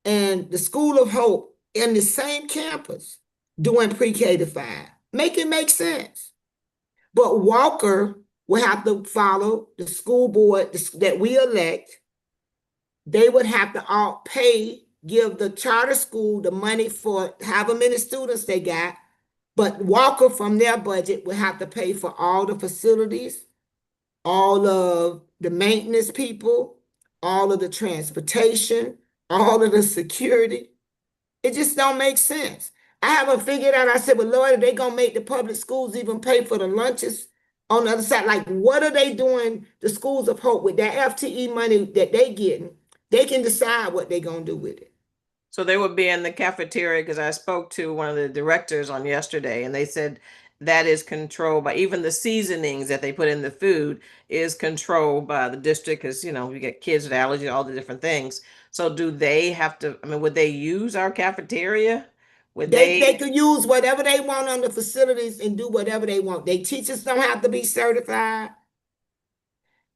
C: and the School of Hope in the same campus doing pre-K to 5. Make it make sense. But Walker will have to follow the school board that we elect. They would have to all give the charter school the money for however many students they got, but Walker from their budget would have to pay for all the facilities, all of the maintenance people, all of the transportation, all of the security. It just don't make sense. I haven't figured out. I said, well, Lord, are they gonna make the public schools even pay for the lunches on the other side? Like, what are they doing, the schools of hope, with that FTE money that they getting? They can decide what they're gonna do with it.
A: So they would be in the cafeteria, because I spoke to one of the directors on yesterday, and they said that is controlled by, even the seasonings that they put in the food is controlled by the district, because you get kids with allergies, all the different things. So do they have to, I mean, would they use our cafeteria? Would
C: They could use whatever they want on the facilities and do whatever they want. They teachers don't have to be certified.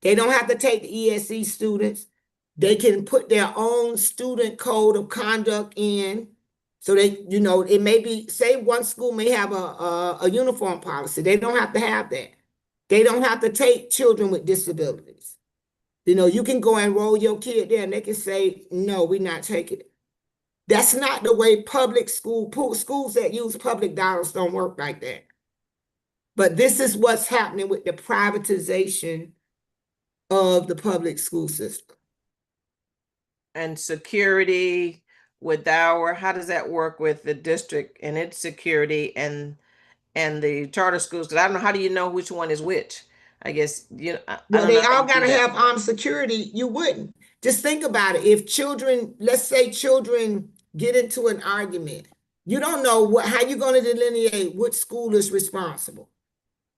C: They don't have to take the ESE students. They can put their own student code of conduct in. So it may be, say one school may have a uniform policy. They don't have to have that. They don't have to take children with disabilities. You can go and enroll your kid there and they can say, no, we're not taking it. That's not the way schools that use public dollars don't work like that. But this is what's happening with the privatization of the public school system.
A: And security with how does that work with the district and its security, and and the charter schools? Because I don't know, how do you know which one is which? I guess, I
C: Well,
A: don't
C: they
A: know how
C: all
A: you
C: got
A: do
C: to
A: that.
C: have armed security. You wouldn't. Just think about it. If children, let's say children get into an argument, you don't know how you're going to delineate which school is responsible.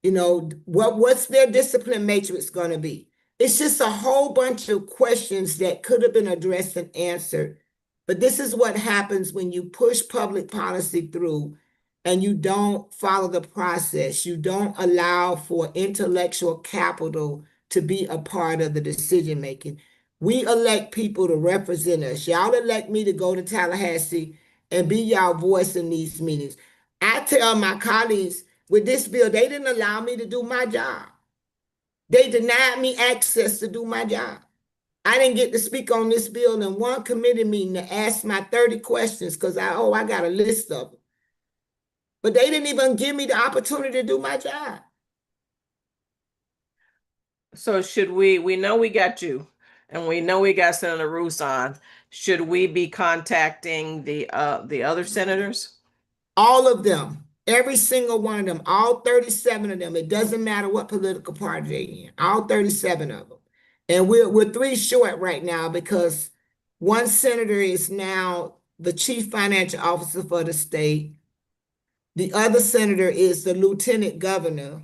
C: What's their discipline matrix going to be? It's just a whole bunch of questions that could have been addressed and answered. But this is what happens when you push public policy through and you don't follow the process. You don't allow for intellectual capital to be a part of the decision making. We elect people to represent us. Y'all elect me to go to Tallahassee and be y'all voice in these meetings. I tell my colleagues, with this bill, they didn't allow me to do my job. They denied me access to do my job. I didn't get to speak on this bill in one committee meeting to ask my 30 questions because I got a list of them. But they didn't even give me the opportunity to do my job.
A: So should we know we got you, and we know we got Senator Roos on. Should we be contacting the other senators?
C: All of them, every single one of them, all 37 of them. It doesn't matter what political party they're in, all 37 of them. And we're three short right now because one senator is now the chief financial officer for the state. The other senator is the lieutenant governor.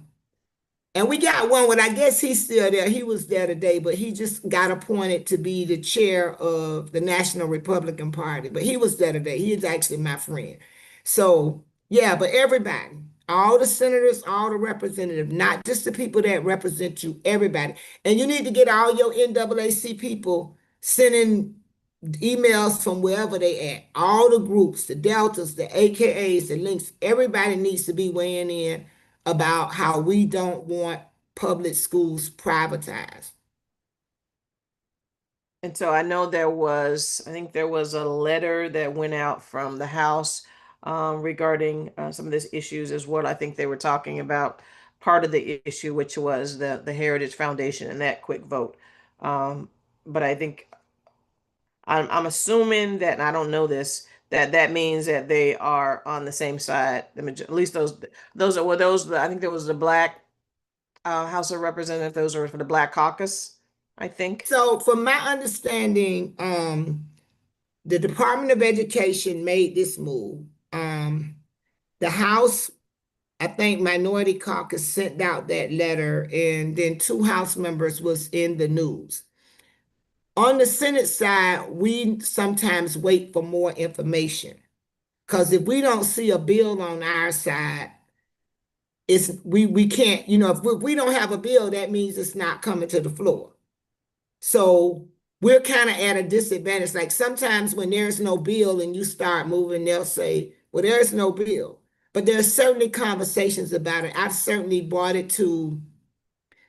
C: And we got one, I guess he's still there. He was there today, but he just got appointed to be the chair of the National Republican Party. But he was there today. He is actually my friend. So, yeah, but everybody, all the senators, all the representatives, not just the people that represent you, everybody. And you need to get all your NAAC people sending emails from wherever they at. All the groups, the Deltas, the AKAs, the links, everybody needs to be weighing in about how we don't want public schools privatized.
A: And so I know I think there was a letter that went out from the House regarding some of these issues as well. I think they were talking about part of the issue, which was the Heritage Foundation and that quick vote. But I think I'm assuming that, and I don't know this, that means that they are on the same side. At least those are well, those I think there was the Black House of Representatives. Those are for the Black Caucus, I think.
C: So from my understanding, the Department of Education made this move. The House, I think Minority Caucus sent out that letter, and then two House members was in the news. On the Senate side, we sometimes wait for more information because if we don't see a bill on our side, we can't, if we don't have a bill, that means it's not coming to the floor. So we're kind of at a disadvantage. Like sometimes when there's no bill and you start moving, they'll say, well, there's no bill. But there's certainly conversations about it. I've certainly brought it to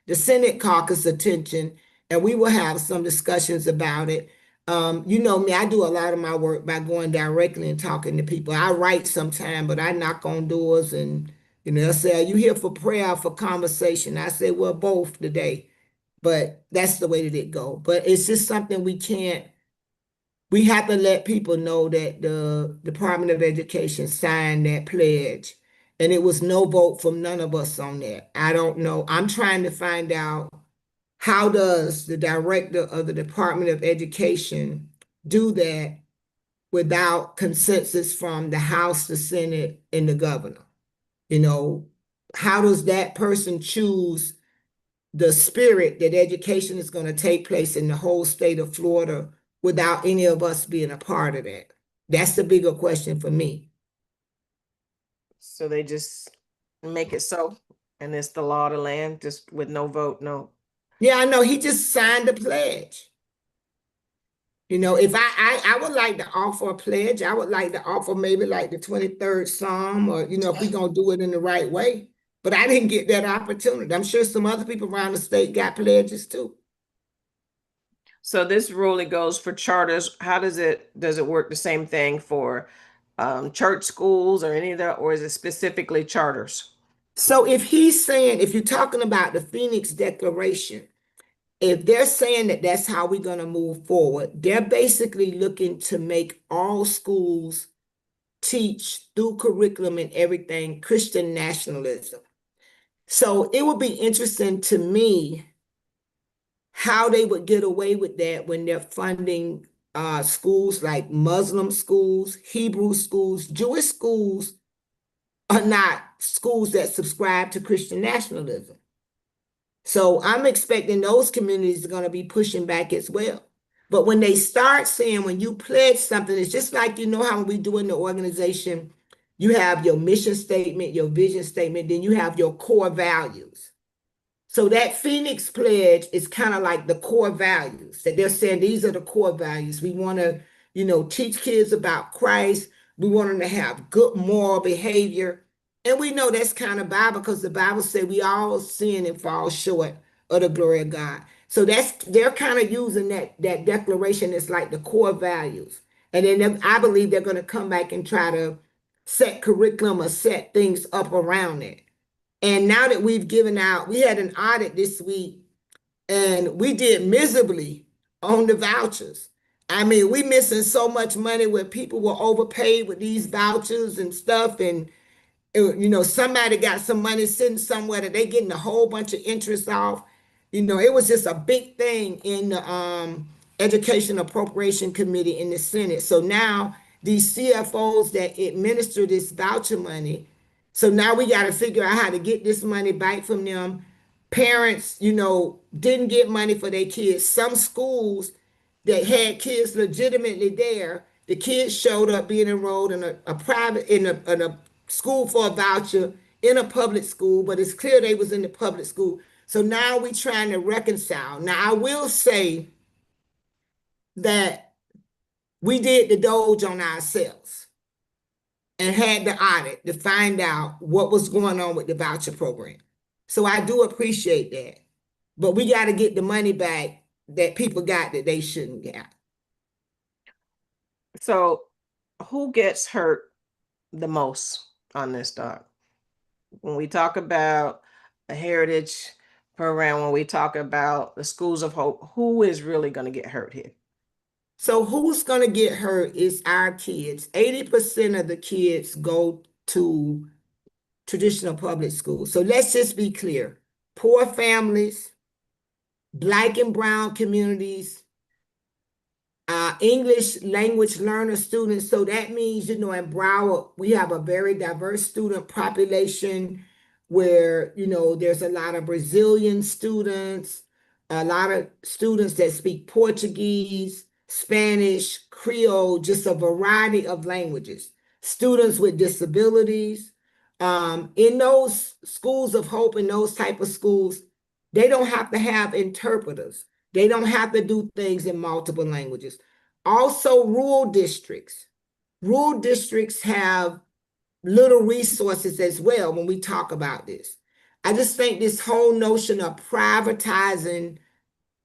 C: the Senate caucus attention, and we will have some discussions about it. You know me, I do a lot of my work by going directly and talking to people. I write sometime, but I knock on doors and they'll say, are you here for prayer or for conversation? I say, well, both today. But that's the way that it go. But it's just something we have to let people know that the Department of Education signed that pledge. And it was no vote from none of us on that. I don't know. I'm trying to find out how does the director of the Department of Education do that without consensus from the House, the Senate, and the governor? How does that person choose the spirit that education is going to take place in the whole state of Florida without any of us being a part of that? That's the bigger question for me.
A: So they just make it so, and it's the law of the land, just with no vote, no.
C: Yeah, I know. He just signed the pledge. If I would like to offer a pledge, I would like to offer maybe like the 23rd Psalm, or if we're gonna do it in the right way. But I didn't get that opportunity. I'm sure some other people around the state got pledges too.
A: So this ruling goes for charters. How does it work the same thing for church schools or any of that, or is it specifically charters?
C: So if you're talking about the Phoenix Declaration, if they're saying that that's how we're going to move forward, they're basically looking to make all schools teach through curriculum and everything Christian nationalism. So it would be interesting to me how they would get away with that when they're funding schools like Muslim schools, Hebrew schools, Jewish schools are not schools that subscribe to Christian nationalism. So I'm expecting those communities are going to be pushing back as well. But when they start saying, when you pledge something, it's just like, how we do in the organization, you have your mission statement, your vision statement, then you have your core values. So that Phoenix Pledge is kind of like the core values that they're saying these are the core values. We want to, teach kids about Christ. We want them to have good moral behavior. And we know that's kind of Bible because the Bible said we all sin and fall short of the glory of God. So they're kind of using that declaration as like the core values. And then I believe they're going to come back and try to set curriculum or set things up around it. And now that we've given out, we had an audit this week and we did miserably on the vouchers. I mean, we missing so much money where people were overpaid with these vouchers and stuff. And, somebody got some money sitting somewhere that they getting a whole bunch of interest off. It was just a big thing in the Education Appropriation Committee in the Senate. So now these CFOs that administer this voucher money, so now we got to figure out how to get this money back from them. Parents, didn't get money for their kids. Some schools that had kids legitimately there, the kids showed up being enrolled in a private, in a school for a voucher in a public school, but it's clear they was in the public school. So now we trying to reconcile. Now I will say that we did the Doge on ourselves and had the audit to find out what was going on with the voucher program. So I do appreciate that. But we got to get the money back that people got that they shouldn't get.
A: So who gets hurt the most on this, Doc? When we talk about a heritage program, when we talk about the schools of hope, who is really going to get hurt here?
C: So who's going to get hurt is our kids. 80% of the kids go to traditional public schools. So let's just be clear. Poor families, Black and brown communities, English language learner students. So that means, in Broward, we have a very diverse student population where, there's a lot of Brazilian students, a lot of students that speak Portuguese, Spanish, Creole, just a variety of languages, students with disabilities. In those schools of hope, in those type of schools, they don't have to have interpreters. They don't have to do things in multiple languages. Also, rural districts. Rural districts have little resources as well when we talk about this. I just think this whole notion of privatizing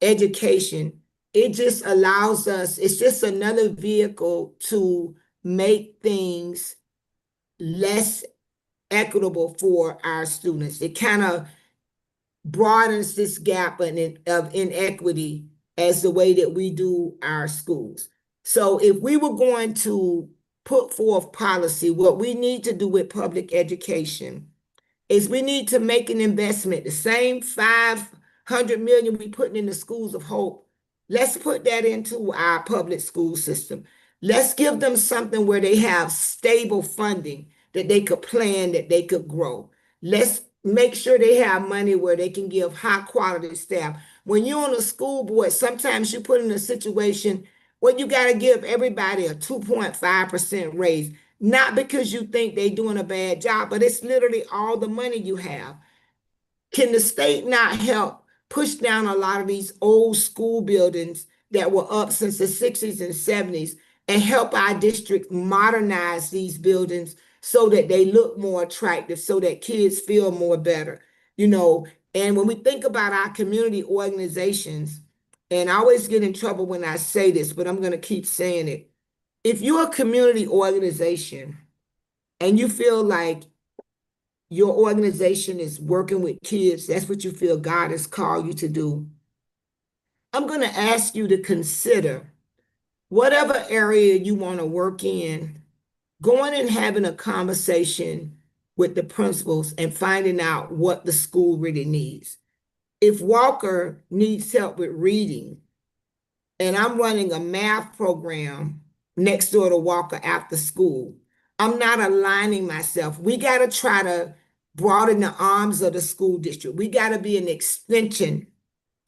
C: education, it just allows us, it's just another vehicle to make things less equitable for our students. It kind of broadens this gap of inequity as the way that we do our schools. So if we were going to put forth policy, what we need to do with public education is we need to make an investment. The same 500 million we putting in the schools of hope, let's put that into our public school system. Let's give them something where they have stable funding that they could plan, that they could grow. Let's make sure they have money where they can give high quality staff. When you're on a school board, sometimes you put in a situation where you got to give everybody a 2.5% raise, not because you think they're doing a bad job, but it's literally all the money you have. Can the state not help push down a lot of these old school buildings that were up since the 60s and 70s and help our district modernize these buildings so that they look more attractive, so that kids feel more better, And when we think about our community organizations, and I always get in trouble when I say this, but I'm going to keep saying it. If you're a community organization and you feel like your organization is working with kids, that's what you feel God has called you to do, I'm going to ask you to consider whatever area you want to work in, going and having a conversation with the principals and finding out what the school really needs. If Walker needs help with reading, and I'm running a math program next door to Walker after school, I'm not aligning myself. We got to try to broaden the arms of the school district. We got to be an extension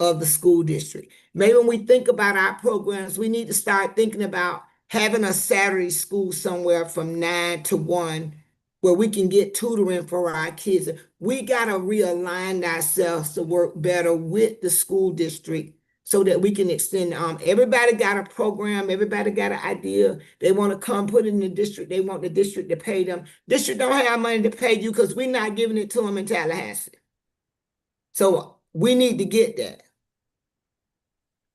C: of the school district. Maybe when we think about our programs, we need to start thinking about having a Saturday school somewhere from 9 to 1 where we can get tutoring for our kids. We got to realign ourselves to work better with the school district so that we can extend. Everybody got a program, everybody got an idea. They want to come put it in the district. They want the district to pay them. District don't have money to pay you because we're not giving it to them in Tallahassee. So we need to get that.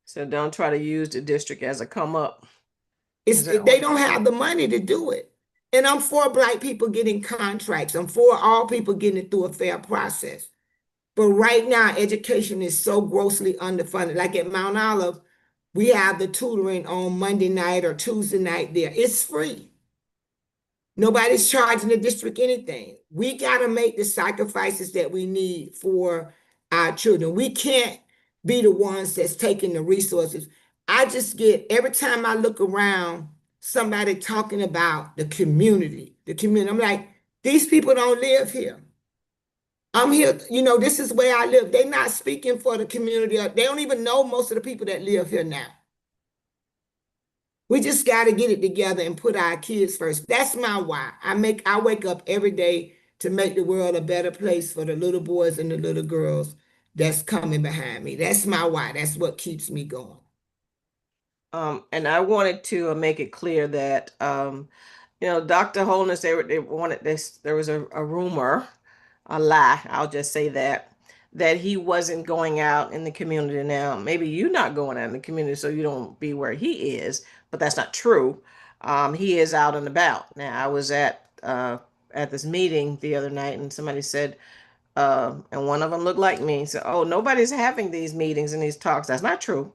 A: So don't try to use the district as a come up.
C: They don't have the money to do it. And I'm for Black people getting contracts. I'm for all people getting it through a fair process. But right now, education is so grossly underfunded. Like at Mount Olive, we have the tutoring on Monday night or Tuesday night there. It's free. Nobody's charging the district anything. We got to make the sacrifices that we need for our children. We can't be the ones that's taking the resources. I just get, every time I look around, somebody talking about the community. I'm like, these people don't live here. I'm here, this is where I live. They're not speaking for the community. They don't even know most of the people that live here now. We just got to get it together and put our kids first. That's my why. I wake up every day to make the world a better place for the little boys and the little girls that's coming behind me. That's my why. That's what keeps me going.
A: And I wanted to make it clear that, Dr. Holness, they wanted this, there was a rumor, a lie, I'll just say that he wasn't going out in the community. Now, maybe you're not going out in the community, so you don't be where he is, but that's not true. He is out and about. Now, I was at this meeting the other night, and somebody said, and one of them looked like me, said, "Oh, nobody's having these meetings and these talks." That's not true.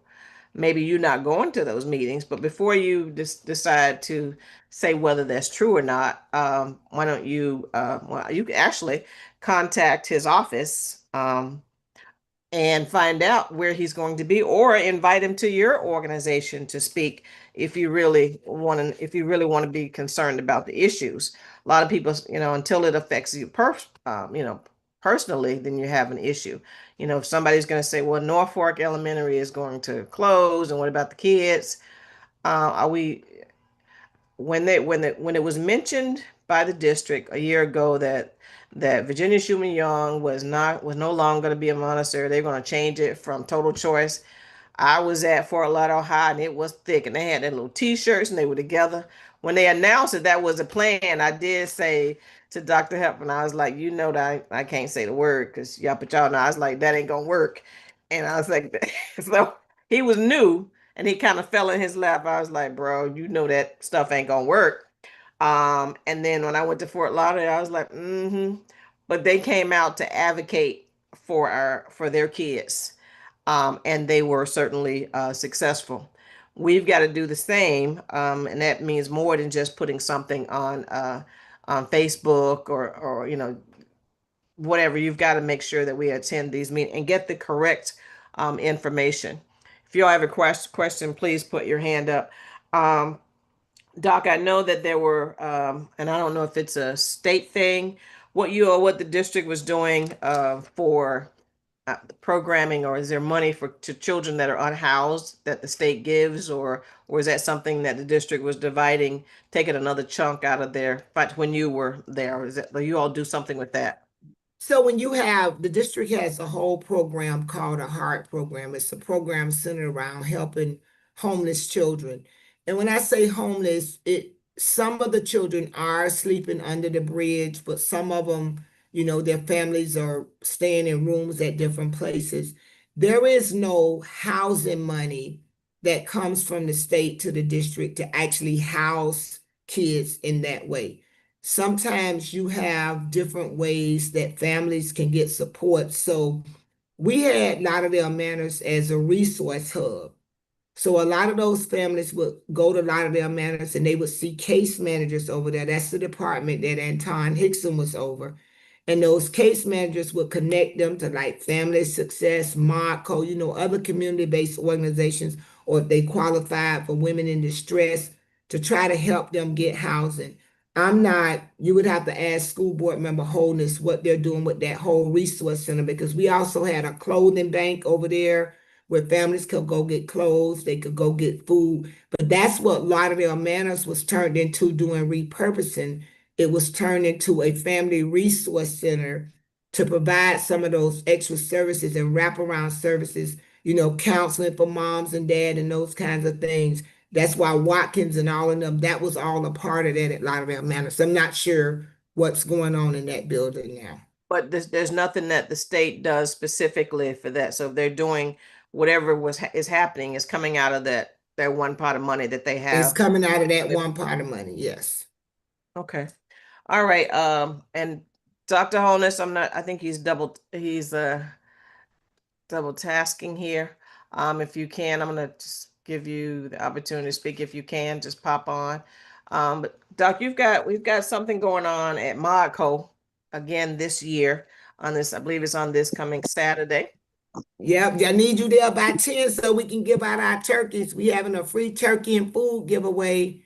A: Maybe you're not going to those meetings, but before you decide to say whether that's true or not, why don't you, well, you can actually contact his office, and find out where he's going to be, or invite him to your organization to speak if you really want to be concerned about the issues. A lot of people, until it affects you personally, then you have an issue. If somebody's going to say, well, Norfolk Elementary is going to close, and what about the kids? Are we when it was mentioned by the district a year ago that Virginia Schumann Young was no longer going to be a Montessori, they're going to change it from total choice. I was at Fort Lauderdale High, and it was thick, and they had their little T-shirts, and they were together. When they announced that was a plan, I did say to Dr. Hepburn, I was like, that I can't say the word because y'all know. I was like, that ain't gonna work, and I was like, so he was new, and he kind of fell in his lap. I was like, bro, that stuff ain't gonna work. And then when I went to Fort Lauderdale, I was like, mm-hmm. But they came out to advocate for their kids, and they were certainly successful. We've got to do the same, and that means more than just putting something on Facebook or whatever. You've got to make sure that we attend these meetings and get the correct information. If you all have a question, please put your hand up. Doc, I know that there were, and I don't know if it's a state thing, what the district was doing for programming, or is there money to children that are unhoused that the state gives, or is that something that the district was dividing, taking another chunk out of there? But when you were there, or do you all do something with that?
C: So when the district has a whole program called a HEART program. It's a program centered around helping homeless children. And when I say homeless, some of the children are sleeping under the bridge, but some of them, their families are staying in rooms at different places. There is no housing money that comes from the state to the district to actually house kids in that way. Sometimes you have different ways that families can get support. So we had Lauderdale Manors as a resource hub. So a lot of those families would go to Lauderdale Manors and they would see case managers over there. That's the department that Anton Hickson was over. And those case managers would connect them to like Family Success, Marco, other community-based organizations, or if they qualified for women in distress to try to help them get housing. You would have to ask school board member Wholeness what they're doing with that whole resource center, because we also had a clothing bank over there where families could go get clothes, they could go get food. But that's what Lauderdale Manors was turned into doing repurposing. It was turned into a family resource center to provide some of those extra services and wraparound services, counseling for moms and dad and those kinds of things. That's why Watkins and all of them, that was all a part of that at Lauderdale Manor. So I'm not sure what's going on in that building now.
A: But there's nothing that the state does specifically for that. So if they're doing whatever is happening is coming out of that one pot of money that they
C: It's
A: have.
C: coming out of that one pot of money, yes.
A: Okay. All right. And Dr. Holness, I think he's double tasking here. If you can, I'm gonna just give you the opportunity to speak. If you can, just pop on. But Doc, we've got something going on at Modco again this year on this, I believe it's on this coming Saturday.
C: Yep, I need you there by 10 so we can give out our turkeys. We having a free turkey and food giveaway.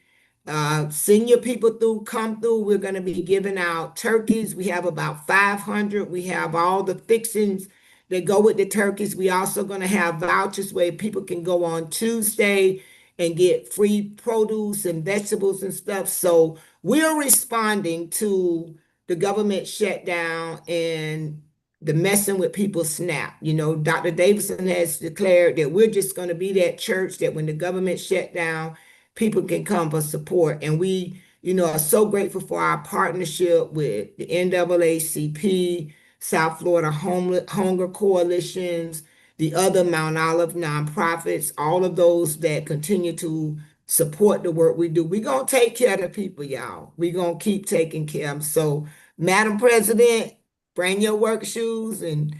C: Send your people through, come through. We're going to be giving out turkeys. We have about 500. We have all the fixings that go with the turkeys. We also going to have vouchers where people can go on Tuesday and get free produce and vegetables and stuff. So we're responding to the government shutdown and the messing with people's SNAP. Dr. Davidson has declared that we're just going to be that church that when the government shut down, people can come for support. And we, are so grateful for our partnership with the NAACP, South Florida Hunger Coalitions, the other Mount Olive nonprofits, all of those that continue to support the work we do. We're going to take care of the people, y'all. We're going to keep taking care of them. So, Madam President, bring your work shoes and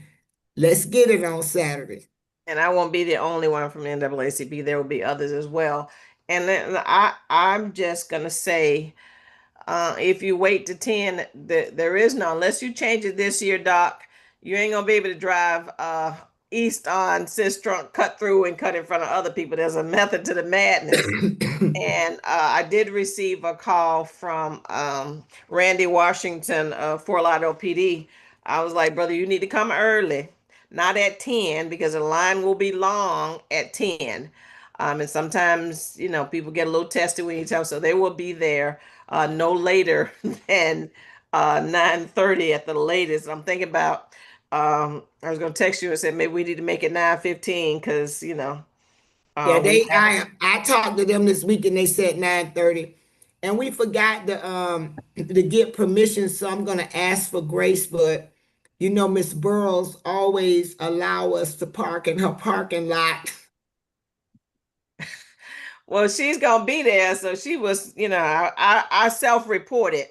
C: let's get it on Saturday.
A: And I won't be the only one from the NAACP. There will be others as well. And then I'm just gonna say, if you wait to 10, there is no, unless you change it this year, Doc, you ain't gonna be able to drive east on Sistrunk, cut through and cut in front of other people. There's a method to the madness. And I did receive a call from Randy Washington of Fort Lauderdale PD. I was like, brother, you need to come early, not at 10, because the line will be long at 10. And sometimes, people get a little testy when you tell them, so they will be there no later than 9:30 at the latest. I'm thinking about, I was going to text you and say, maybe we need to make it 9:15 because,
C: Yeah,
A: we have.
C: I talked to them this week and they said 9:30. And we forgot to get permission, so I'm gonna ask for grace, but Miss Burrows always allow us to park in her parking lot.
A: Well, she's gonna be there, so she was, I self-reported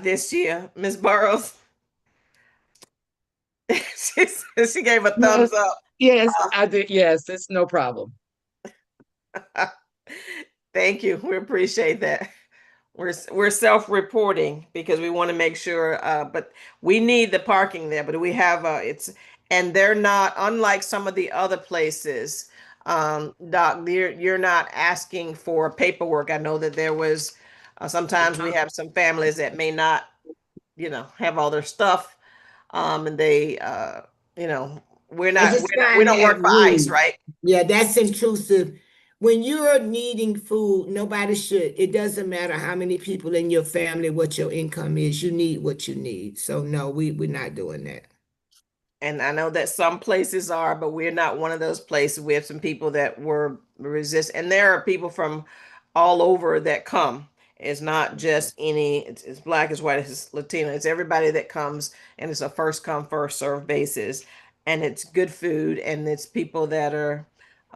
A: this year, Miss Burrows. she she gave a
D: Yes,
A: thumbs up.
D: yes, I did. Yes, it's no problem.
A: Thank you. We appreciate that. We're self-reporting because we want to make sure, but we need the parking there. But we have and they're not unlike some of the other places. Doc, you're not asking for paperwork. I know that there was sometimes we have some families that may not, have all their stuff, and they, you know,
C: I just
A: we
C: find
A: don't
C: that
A: work for ICE,
C: rude.
A: right?
C: Yeah, that's intrusive. When you're needing food, nobody should. It doesn't matter how many people in your family, what your income is. You need what you need. So no, we're not doing that.
A: And I know that some places are, but we're not one of those places. We have some people that were resist, and there are people from all over that come. It's not just it's black, it's white, it's Latino. It's everybody that comes, and it's a first come, first serve basis. And it's good food, and it's people that are,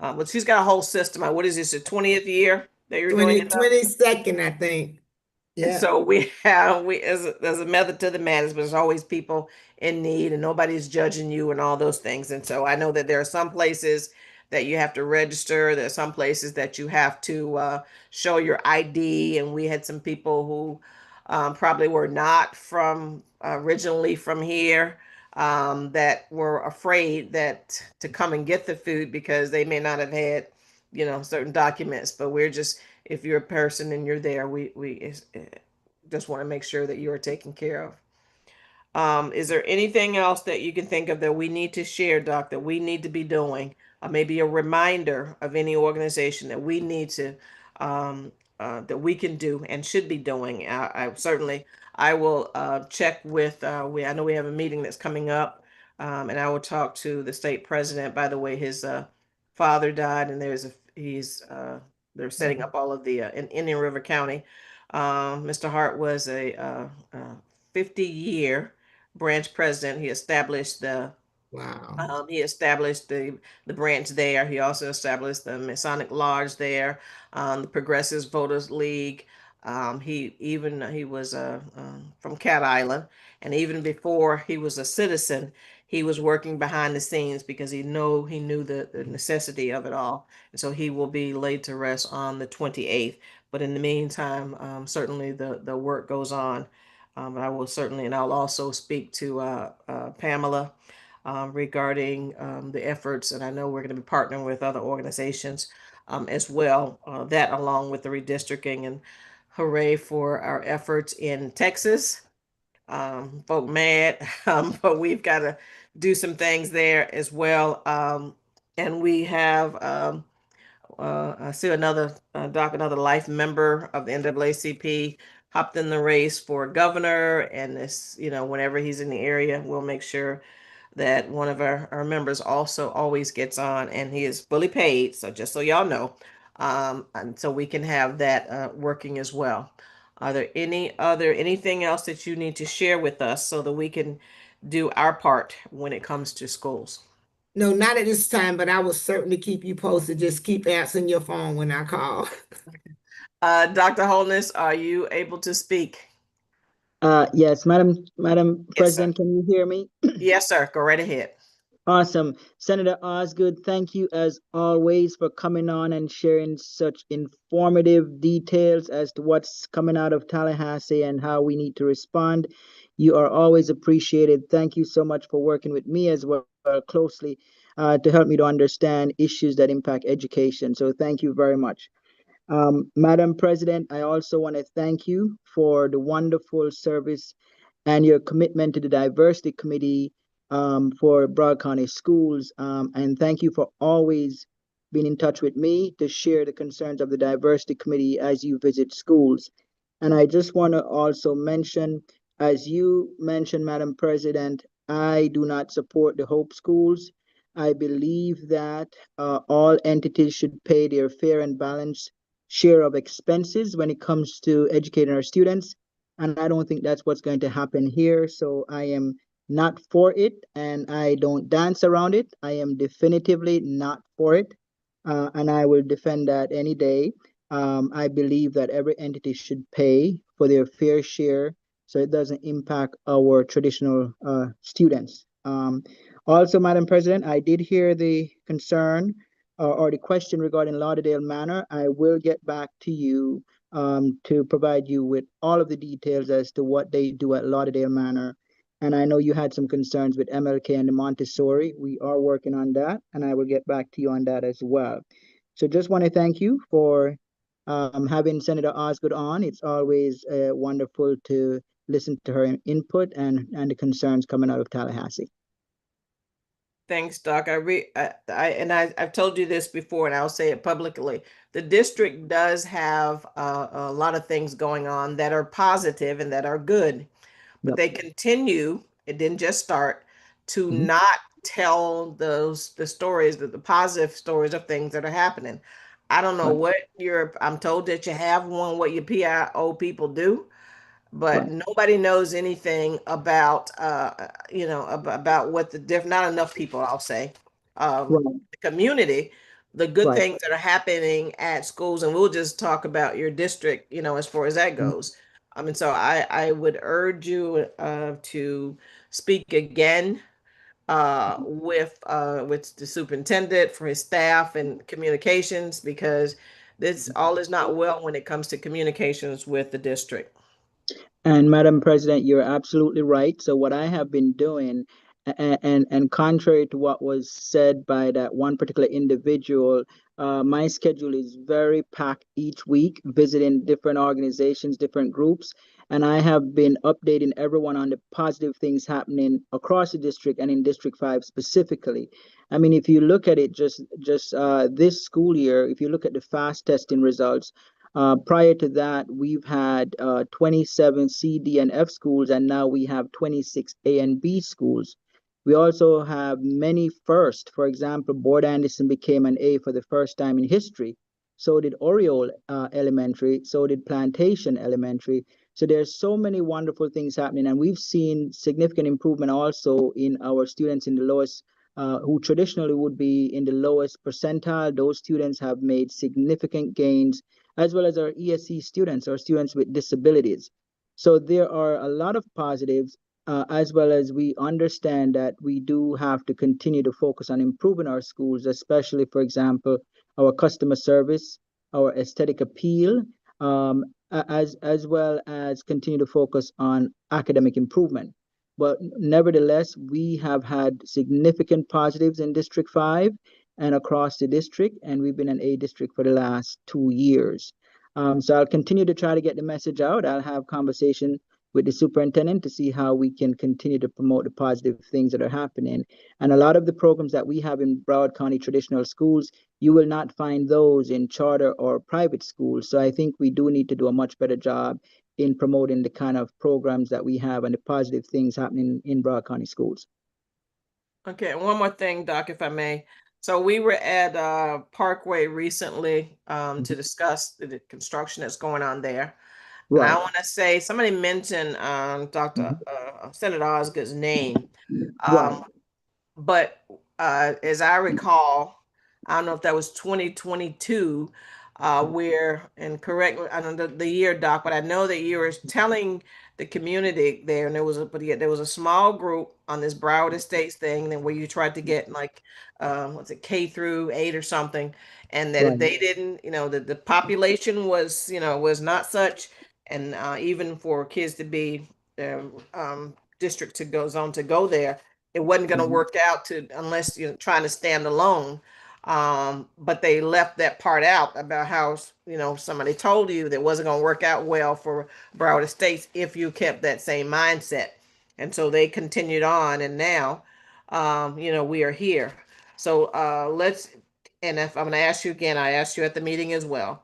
A: well, she's got a whole system. What is this, the 20th year that you're doing
C: 20,
A: it?
C: 22nd, I think.
A: And
C: Yeah.
A: so we have there's a method to the madness, but there's always people in need and nobody's judging you and all those things. And so I know that there are some places that you have to register. There's some places that you have to show your ID, and we had some people who probably were not from originally from here, that were afraid that to come and get the food because they may not have had, certain documents. But we're just, if you're a person and you're there, we just want to make sure that you are taken care of. Is there anything else that you can think of that we need to share, Doc, that we need to be doing? Maybe a reminder of any organization that we need to, that we can do and should be doing. I certainly, I will check with, I know we have a meeting that's coming up, and I will talk to the state president. By the way, his father died, and they're setting up all of the, in Indian River County. Mr. Hart was a 50-year branch president.
C: Wow.
A: He established the branch there. He also established the Masonic Lodge there, the Progressive Voters League. He was from Cat Island, and even before he was a citizen, he was working behind the scenes because he knew the necessity of it all. And so he will be laid to rest on the 28th. But in the meantime, certainly the work goes on. I will certainly, and I'll also speak to Pamela regarding the efforts, and I know we're going to be partnering with other organizations as well. That along with the redistricting, and hooray for our efforts in Texas. Folk mad, but we've got to do some things there as well. And we have I see another another life member of the NAACP hopped in the race for governor, and this, whenever he's in the area, we'll make sure that one of our members also always gets on, and he is fully paid. So just so y'all know, and so we can have that working as well. Are there anything else that you need to share with us so that we can do our part when it comes to schools?
C: No, not at this time, but I will certainly keep you posted. Just keep answering your phone when I call.
A: Dr. Holness, are you able to speak?
E: Yes, Madam
A: Yes, sir.
E: President, can you hear me?
A: Yes, sir. Go right ahead.
E: Awesome. Senator Osgood, thank you as always for coming on and sharing such informative details as to what's coming out of Tallahassee and how we need to respond. You are always appreciated. Thank you so much for working with me as well closely to help me to understand issues that impact education. So thank you very much. Madam President, I also want to thank you for the wonderful service and your commitment to the Diversity Committee for Broward County Schools. And thank you for always being in touch with me to share the concerns of the Diversity Committee as you visit schools. And I just want to also mention, as you mentioned, Madam President, I do not support the Hope Schools. I believe that all entities should pay their fair and balanced share of expenses when it comes to educating our students. And I don't think that's what's going to happen here. So I am not for it, and I don't dance around it. I am definitively not for it. And I will defend that any day. I believe that every entity should pay for their fair share so it doesn't impact our traditional students. Also, Madam President, I did hear the concern or the question regarding Lauderdale Manor. I will get back to you to provide you with all of the details as to what they do at Lauderdale Manor. And I know you had some concerns with MLK and the Montessori. We are working on that, and I will get back to you on that as well. So just want to thank you for having Senator Osgood on. It's always wonderful to listen to her input and the concerns coming out of Tallahassee.
A: Thanks, Doc. I've told you this before, and I'll say it publicly. The district does have a lot of things going on that are positive and that are good, but
E: Yep.
A: they continue. It didn't just start to
E: Mhm.
A: not tell the stories, the positive stories of things that are happening. I don't know
E: Right,
A: what I'm told that you have what your PIO people do, but
E: right,
A: nobody knows anything about about what not enough people, I'll say,
E: right,
A: the community, the good
E: right.
A: things that are happening at schools. And we'll just talk about your district, as far as that
E: Mhm.
A: goes. So I would urge you to speak again with the superintendent, for his staff and communications, because this all is not well when it comes to communications with the district.
E: And Madam President, you're absolutely right. So what I have been doing, and contrary to what was said by that one particular individual, my schedule is very packed each week, visiting different organizations, different groups, and I have been updating everyone on the positive things happening across the district and in District 5 specifically. I mean, if you look at it just this school year, if you look at the fast testing results, prior to that, we've had 27 C, D, and F schools, and now we have 26 A and B schools. We also have many first. For example, Board Anderson became an A for the first time in history. So did Oriole Elementary. So did Plantation Elementary. So there's so many wonderful things happening, and we've seen significant improvement also in our students in the lowest, who traditionally would be in the lowest percentile. Those students have made significant gains, as well as our ESC students, or students with disabilities. So there are a lot of positives, as well as we understand that we do have to continue to focus on improving our schools, especially, for example, our customer service, our aesthetic appeal, as well as continue to focus on academic improvement. But nevertheless, we have had significant positives in District 5 and across the district, and we've been an A district for the last 2 years. So I'll continue to try to get the message out. I'll have conversation with the superintendent to see how we can continue to promote the positive things that are happening. And a lot of the programs that we have in Broward County traditional schools, you will not find those in charter or private schools. So I think we do need to do a much better job in promoting the kind of programs that we have and the positive things happening in Broward County schools.
A: Okay, and one more thing, Doc, if I may. So we were at Parkway recently to discuss the construction that's going on there. And I
E: Right.
A: want to say somebody mentioned Dr. Senator Osgood's name.
E: Right.
A: Um, but as I recall, I don't know if that was 2022, where, and correct me, I don't know the year, Doc, but I know that you were telling the community there, and but yeah, there was a small group on this Broward Estates thing, then where you tried to get like, what's it, K through 8 or something, and that if
E: Right.
A: they didn't, that the population was, was not such, and even for kids to be district to go zone to go there, it wasn't going to work out to unless you're trying to stand alone. But they left that part out about how somebody told you that it wasn't going to work out well for Broward Estates if you kept that same mindset, and so they continued on, and now, we are here. So let's. And if I'm going to ask you again, I asked you at the meeting as well.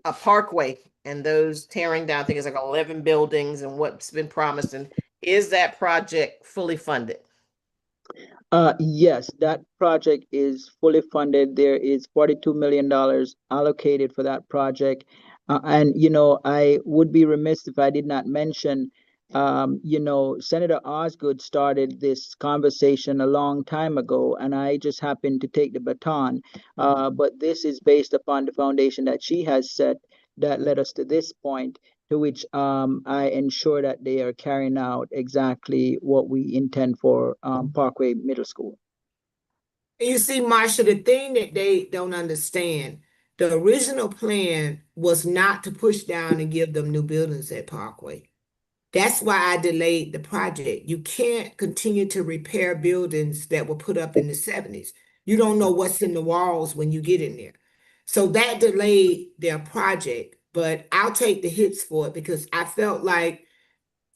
A: A Parkway and those tearing down, I think it's like 11 buildings and what's been promised, and is that project fully funded?
E: Yes, that project is fully funded. There is $42 million allocated for that project. And, I would be remiss if I did not mention, Senator Osgood started this conversation a long time ago, and I just happened to take the baton. But this is based upon the foundation that she has set that led us to this point, to which I ensure that they are carrying out exactly what we intend for Parkway Middle School.
C: You see, Marsha, the thing that they don't understand, the original plan was not to push down and give them new buildings at Parkway. That's why I delayed the project. You can't continue to repair buildings that were put up in the 70s. You don't know what's in the walls when you get in there. So that delayed their project, but I'll take the hits for it because I felt like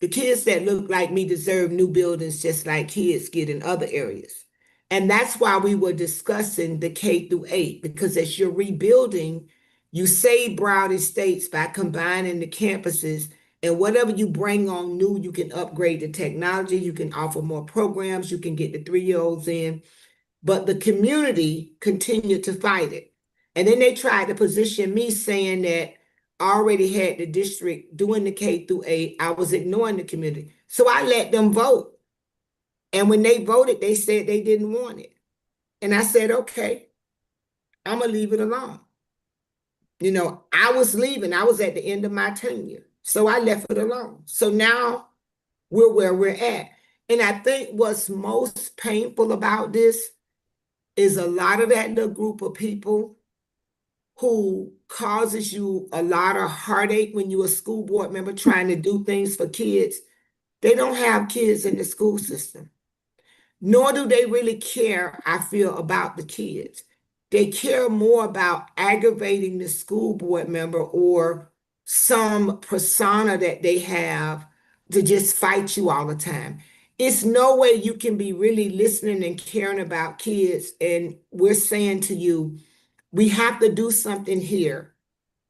C: the kids that look like me deserve new buildings just like kids get in other areas. And that's why we were discussing the K-8, because as you're rebuilding, you save Broward Estates by combining the campuses, and whatever you bring on new, you can upgrade the technology, you can offer more programs, you can get the 3-year-olds in. But the community continued to fight it. And then they tried to position me saying that I already had the district doing the K-8. I was ignoring the community. So I let them vote. And when they voted, they said they didn't want it. And I said, okay, I'm going to leave it alone. I was leaving. I was at the end of my tenure. So I left it alone. So now we're where we're at. And I think what's most painful about this is a lot of that little group of people who causes you a lot of heartache when you're a school board member trying to do things for kids. They don't have kids in the school system, nor do they really care, I feel, about the kids. They care more about aggravating the school board member or some persona that they have to just fight you all the time. It's no way you can be really listening and caring about kids. And we're saying to you, we have to do something here,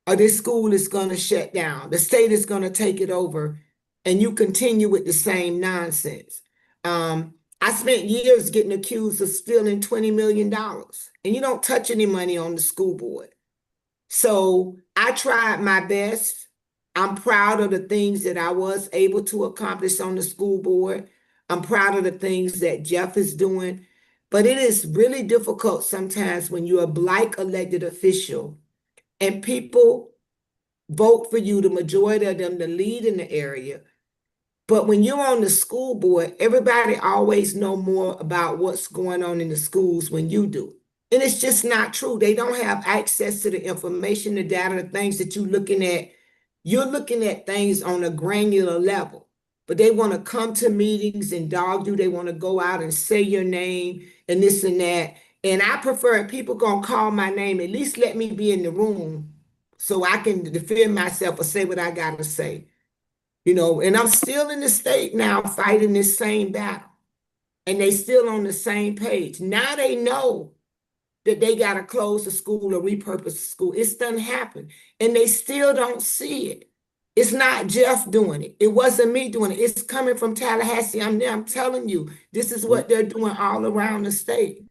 C: or this school is going to shut down. The state is going to take it over, and you continue with the same nonsense. I spent years getting accused of stealing $20 million, and you don't touch any money on the school board. So I tried my best. I'm proud of the things that I was able to accomplish on the school board. I'm proud of the things that Jeff is doing. But it is really difficult sometimes when you're a Black elected official and people vote for you, the majority of them, to lead in the area. But when you're on the school board, everybody always know more about what's going on in the schools when you do. And it's just not true. They don't have access to the information, the data, the things that you're looking at. You're looking at things on a granular level, but they want to come to meetings and dog you. They want to go out and say your name and this and that. And I prefer if people gonna call my name, at least let me be in the room so I can defend myself or say what I gotta say. And I'm still in the state now fighting this same battle. And they still on the same page. Now they know that they got to close the school or repurpose the school. It's done happen. And they still don't see it. It's not Jeff doing it. It wasn't me doing it. It's coming from Tallahassee. I'm there. I'm telling you, this is what they're doing all around the state.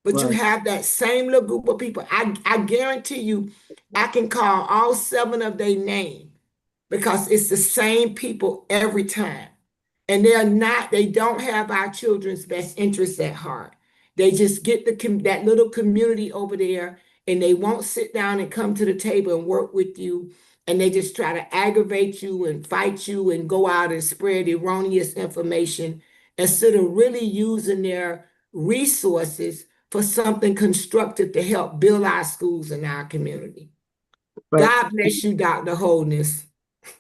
C: But you
E: Right.
C: have that same little group of people. I guarantee you, I can call all 7 of their names because it's the same people every time. And they don't have our children's best interests at heart. They just get that little community over there and they won't sit down and come to the table and work with you. And they just try to aggravate you and fight you and go out and spread erroneous information instead of really using their resources for something constructive to help build our schools and our community.
E: Right.
C: God bless you, Dr. Holness.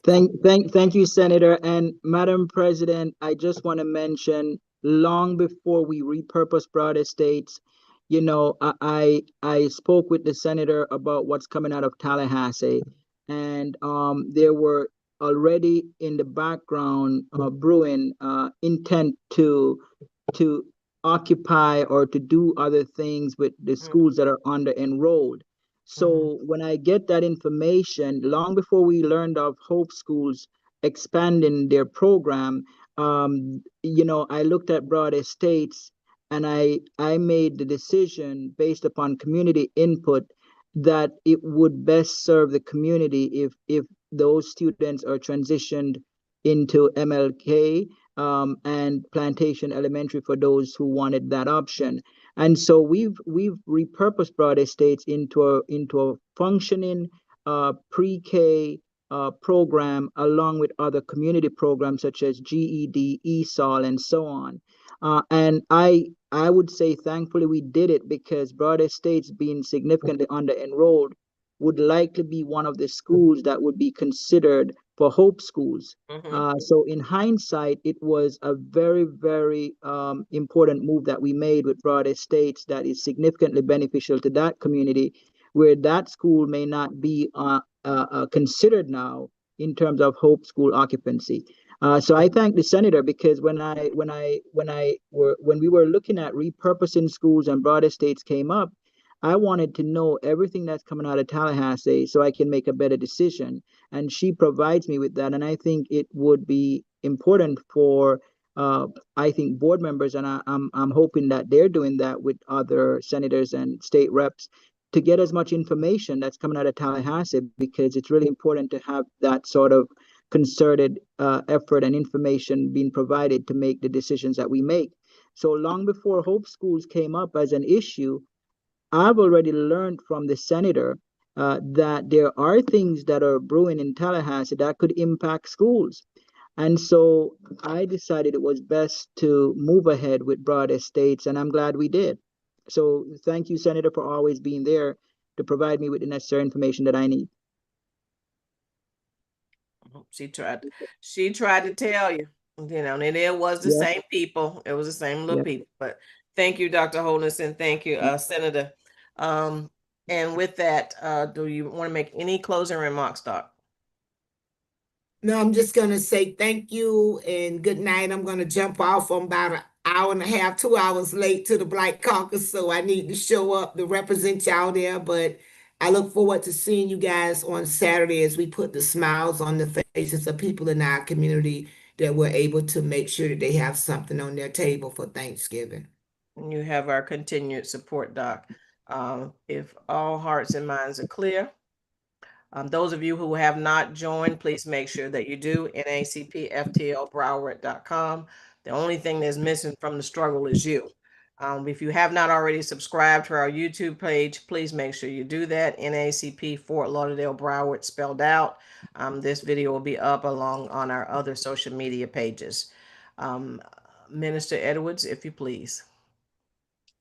E: Thank you, Senator. And Madam President, I just want to mention, long before we repurposed Broad Estates, I spoke with the senator about what's coming out of Tallahassee, and there were already in the background brewing intent to occupy or to do other things with the schools that are under enrolled. So when I get that information, long before we learned of Hope Schools expanding their program, I looked at Broad Estates and I made the decision based upon community input that it would best serve the community if those students are transitioned into MLK and Plantation Elementary for those who wanted that option. And so we've repurposed Broad Estates into a functioning pre-K program along with other community programs such as GED, ESOL, and so on. And I would say thankfully we did it because Broad Estates being significantly under enrolled would likely be one of the schools that would be considered for Hope Schools. So in hindsight, it was a very, very important move that we made with Broad Estates that is significantly beneficial to that community, where that school may not be considered now in terms of Hope School occupancy. So I thank the senator because when we were looking at repurposing schools and Broad Estates came up, I wanted to know everything that's coming out of Tallahassee so I can make a better decision. And she provides me with that. And I think it would be important for, I think, board members, and I'm hoping that they're doing that with other senators and state reps to get as much information that's coming out of Tallahassee, because it's really important to have that sort of concerted effort and information being provided to make the decisions that we make. So long before Hope Schools came up as an issue, I've already learned from the senator that there are things that are brewing in Tallahassee that could impact schools. And so I decided it was best to move ahead with Broad Estates, and I'm glad we did. So thank you, Senator, for always being there to provide me with the necessary information that I need.
A: She tried to tell you, and it was the
E: Yes,
A: same people. It was the same little
E: yes.
A: people. But thank you, Dr. Holness, and thank you, Senator. Um, and with that, do you want to make any closing remarks, Doc?
C: No, I'm just gonna say thank you and good night. I'm gonna jump off. I'm about an hour and a half, 2 hours late to the Black Caucus, so I need to show up to represent y'all there. But I look forward to seeing you guys on Saturday as we put the smiles on the faces of people in our community that we're able to make sure that they have something on their table for Thanksgiving.
A: You have our continued support, Doc. If all hearts and minds are clear, those of you who have not joined, please make sure that you do. NACPFTLBroward.com. The only thing that's missing from the struggle is you. If you have not already subscribed to our YouTube page, please make sure you do that. NACP Fort Lauderdale Broward spelled out. This video will be up along on our other social media pages. Minister Edwards, if you please.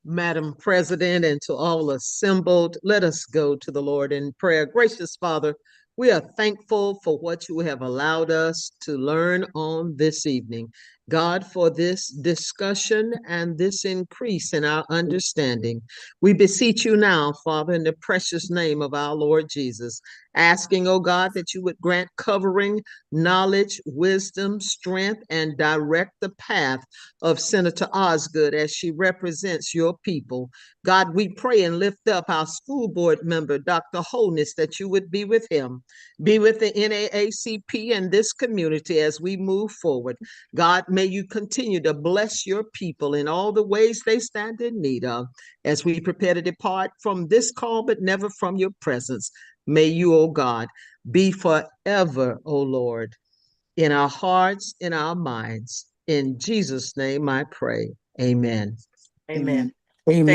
B: Madam President, and to all assembled, let us go to the Lord in prayer. Gracious Father, we are thankful for what you have allowed us to learn on this evening. God, for this discussion and this increase in our understanding. We beseech you now, Father, in the precious name of our Lord Jesus, asking, oh God, that you would grant covering, knowledge, wisdom, strength, and direct the path of Senator Osgood as she represents your people. God, we pray and lift up our school board member, Dr. Holness, that you would be with him, be with the NAACP and this community as we move forward. God, may you continue to bless your people in all the ways they stand in need of as we prepare to depart from this call, but never from your presence. May you, O God, be forever, O Lord, in our hearts, in our minds. In Jesus' name I pray. Amen.
A: Amen.
C: Amen.